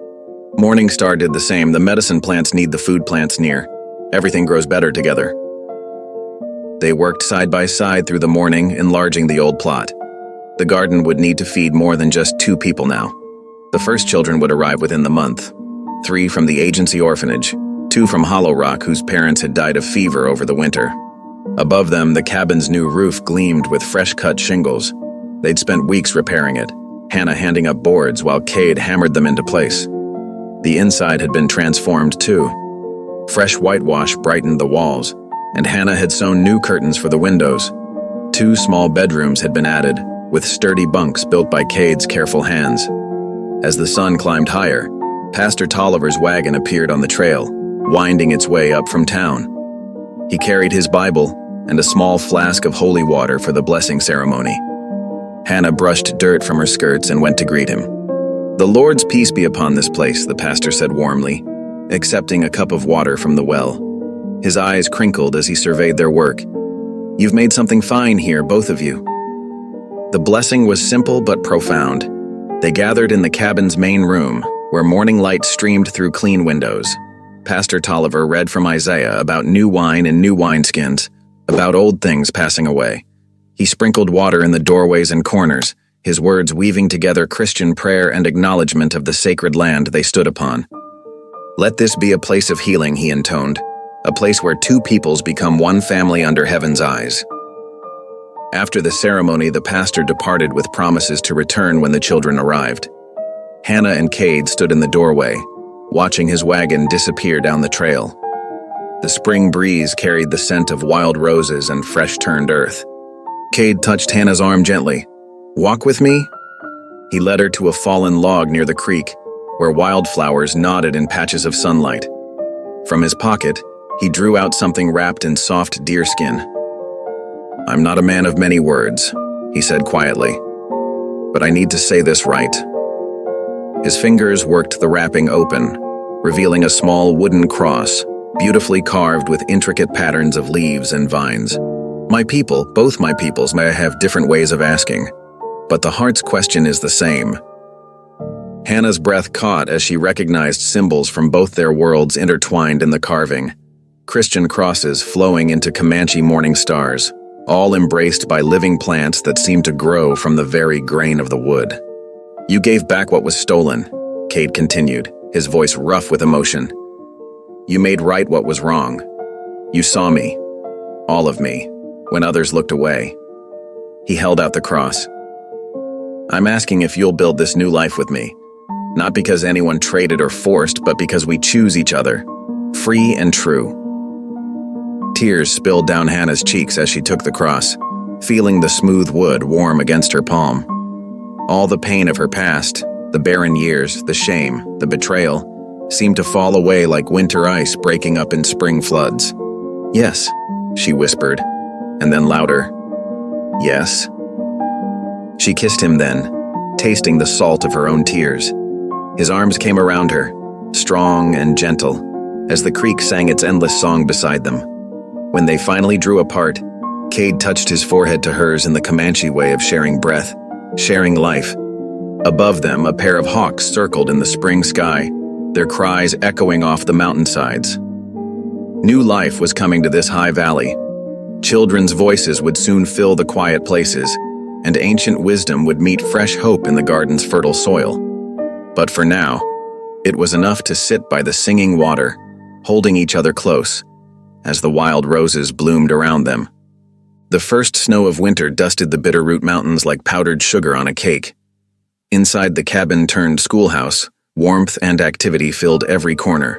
Morning Star did the same. "The medicine plants need the food plants near. Everything grows better together." They worked side by side through the morning, enlarging the old plot. The garden would need to feed more than just 2 people now. The first children would arrive within the month. 3 from the agency orphanage, 2 from Hollow Rock whose parents had died of fever over the winter. Above them, the cabin's new roof gleamed with fresh-cut shingles. They'd spent weeks repairing it, Hannah handing up boards while Cade hammered them into place. The inside had been transformed too. Fresh whitewash brightened the walls, and Hannah had sewn new curtains for the windows. 2 small bedrooms had been added, with sturdy bunks built by Cade's careful hands. As the sun climbed higher, Pastor Tolliver's wagon appeared on the trail, winding its way up from town. He carried his Bible and a small flask of holy water for the blessing ceremony. Hannah brushed dirt from her skirts and went to greet him. "The Lord's peace be upon this place," the pastor said warmly, accepting a cup of water from the well. His eyes crinkled as he surveyed their work. "You've made something fine here, both of you." The blessing was simple but profound. They gathered in the cabin's main room, where morning light streamed through clean windows. Pastor Tolliver read from Isaiah about new wine and new wineskins, about old things passing away. He sprinkled water in the doorways and corners, his words weaving together Christian prayer and acknowledgement of the sacred land they stood upon. "Let this be a place of healing," he intoned, "a place where 2 peoples become one family under heaven's eyes." After the ceremony, the pastor departed with promises to return when the children arrived. Hannah and Cade stood in the doorway, watching his wagon disappear down the trail. The spring breeze carried the scent of wild roses and fresh-turned earth. Cade touched Hannah's arm gently. "Walk with me?" He led her to a fallen log near the creek, where wildflowers nodded in patches of sunlight. From his pocket, he drew out something wrapped in soft deerskin. "I'm not a man of many words," he said quietly, "but I need to say this right." His fingers worked the wrapping open, revealing a small wooden cross, beautifully carved with intricate patterns of leaves and vines. "My people, both my peoples, may have different ways of asking, but the heart's question is the same." Hannah's breath caught as she recognized symbols from both their worlds intertwined in the carving. Christian crosses flowing into Comanche morning stars, all embraced by living plants that seemed to grow from the very grain of the wood. "You gave back what was stolen," Cade continued, his voice rough with emotion. "You made right what was wrong. You saw me, all of me, when others looked away." He held out the cross. "I'm asking if you'll build this new life with me, not because anyone traded or forced, but because we choose each other, free and true." Tears spilled down Hannah's cheeks as she took the cross, feeling the smooth wood warm against her palm. All the pain of her past, the barren years, the shame, the betrayal, seemed to fall away like winter ice breaking up in spring floods. "Yes," she whispered, and then louder, "Yes." She kissed him then, tasting the salt of her own tears. His arms came around her, strong and gentle, as the creek sang its endless song beside them. When they finally drew apart, Cade touched his forehead to hers in the Comanche way of sharing breath, sharing life. Above them, a pair of hawks circled in the spring sky, their cries echoing off the mountainsides. New life was coming to this high valley. Children's voices would soon fill the quiet places, and ancient wisdom would meet fresh hope in the garden's fertile soil. But for now, it was enough to sit by the singing water, holding each other close, as the wild roses bloomed around them. The first snow of winter dusted the Bitterroot Mountains like powdered sugar on a cake. Inside the cabin-turned-schoolhouse, warmth and activity filled every corner.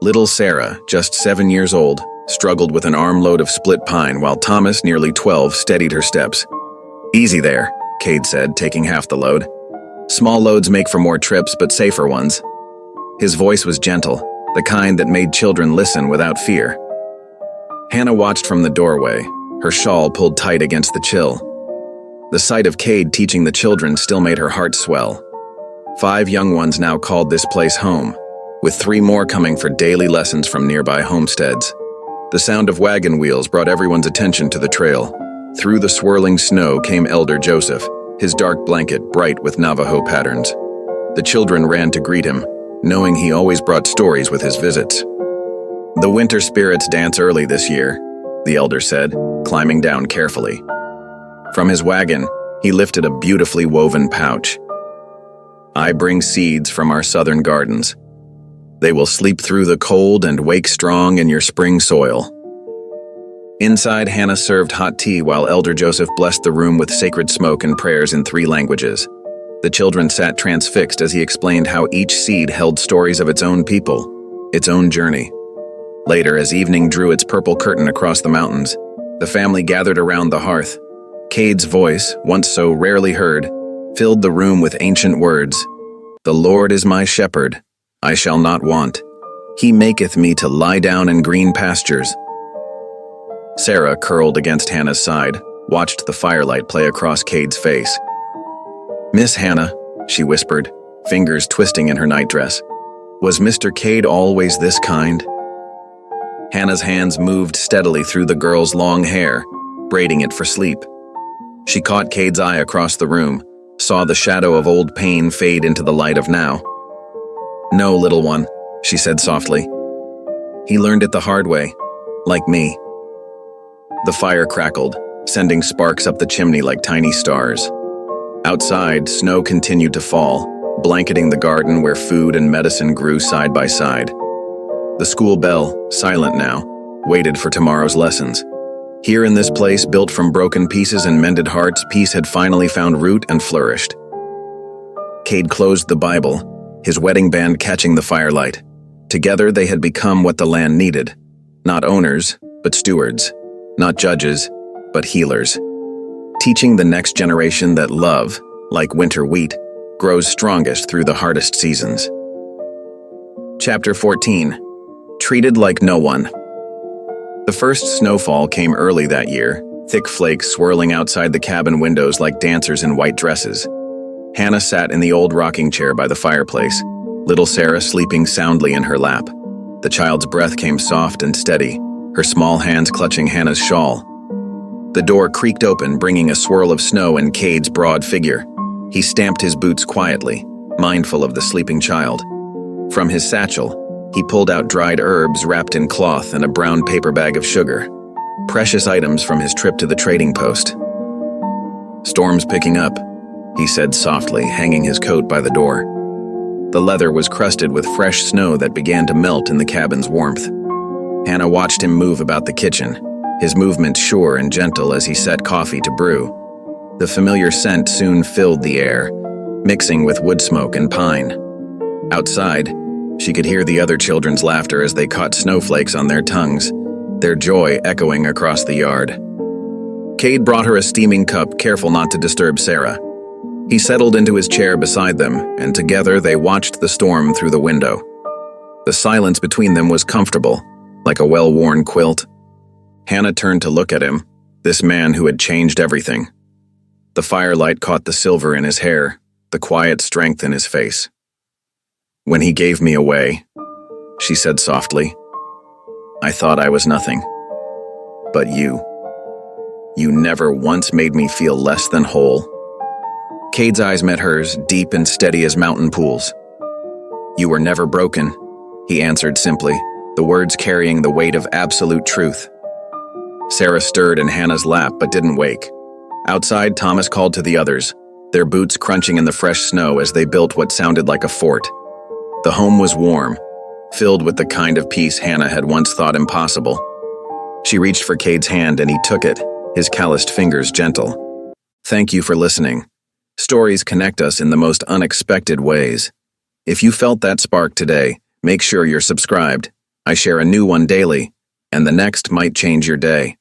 Little Sarah, just 7 years old, struggled with an armload of split pine while Thomas, nearly 12, steadied her steps. "Easy there," Cade said, taking half the load. "Small loads make for more trips, but safer ones." His voice was gentle, the kind that made children listen without fear. Hannah watched from the doorway, her shawl pulled tight against the chill. The sight of Cade teaching the children still made her heart swell. 5 young ones now called this place home, with 3 more coming for daily lessons from nearby homesteads. The sound of wagon wheels brought everyone's attention to the trail. Through the swirling snow came Elder Joseph, his dark blanket bright with Navajo patterns. The children ran to greet him, knowing he always brought stories with his visits. "The winter spirits dance early this year," the elder said, climbing down carefully. From his wagon, he lifted a beautifully woven pouch. "I bring seeds from our southern gardens. They will sleep through the cold and wake strong in your spring soil." Inside, Hannah served hot tea while Elder Joseph blessed the room with sacred smoke and prayers in 3 languages. The children sat transfixed as he explained how each seed held stories of its own people, its own journey. Later, as evening drew its purple curtain across the mountains, the family gathered around the hearth. Cade's voice, once so rarely heard, filled the room with ancient words. "The Lord is my shepherd, I shall not want. He maketh me to lie down in green pastures." Sarah, curled against Hannah's side, watched the firelight play across Cade's face. "Miss Hannah," she whispered, fingers twisting in her nightdress, "was Mr. Cade always this kind?" Hannah's hands moved steadily through the girl's long hair, braiding it for sleep. She caught Cade's eye across the room, saw the shadow of old pain fade into the light of now. "No, little one," she said softly. "He learned it the hard way, like me." The fire crackled, sending sparks up the chimney like tiny stars. Outside, snow continued to fall, blanketing the garden where food and medicine grew side by side. The school bell, silent now, waited for tomorrow's lessons. Here in this place, built from broken pieces and mended hearts, peace had finally found root and flourished. Cade closed the Bible, his wedding band catching the firelight. Together they had become what the land needed. Not owners, but stewards. Not judges, but healers. Teaching the next generation that love, like winter wheat, grows strongest through the hardest seasons. Chapter 14. Treated like no one. The first snowfall came early that year, thick flakes swirling outside the cabin windows like dancers in white dresses. Hannah sat in the old rocking chair by the fireplace, little Sarah sleeping soundly in her lap. The child's breath came soft and steady, her small hands clutching Hannah's shawl. The door creaked open, bringing a swirl of snow and Cade's broad figure. He stamped his boots quietly, mindful of the sleeping child. From his satchel, he pulled out dried herbs wrapped in cloth and a brown paper bag of sugar, precious items from his trip to the trading post. "Storm's picking up," he said softly, hanging his coat by the door. The leather was crusted with fresh snow that began to melt in the cabin's warmth. Hannah watched him move about the kitchen, his movement sure and gentle as he set coffee to brew. The familiar scent soon filled the air, mixing with wood smoke and pine. Outside, she could hear the other children's laughter as they caught snowflakes on their tongues, their joy echoing across the yard. Cade brought her a steaming cup, careful not to disturb Sarah. He settled into his chair beside them, and together they watched the storm through the window. The silence between them was comfortable, like a well-worn quilt. Hannah turned to look at him, this man who had changed everything. The firelight caught the silver in his hair, the quiet strength in his face. "When he gave me away," she said softly, "I thought I was nothing. But you never once made me feel less than whole." Cade's eyes met hers, deep and steady as mountain pools. "You were never broken," he answered simply, the words carrying the weight of absolute truth. Sarah stirred in Hannah's lap but didn't wake. Outside, Thomas called to the others, their boots crunching in the fresh snow as they built what sounded like a fort. The home was warm, filled with the kind of peace Hannah had once thought impossible. She reached for Cade's hand and he took it, his calloused fingers gentle. Thank you for listening. Stories connect us in the most unexpected ways. If you felt that spark today, make sure you're subscribed. I share a new one daily, and the next might change your day.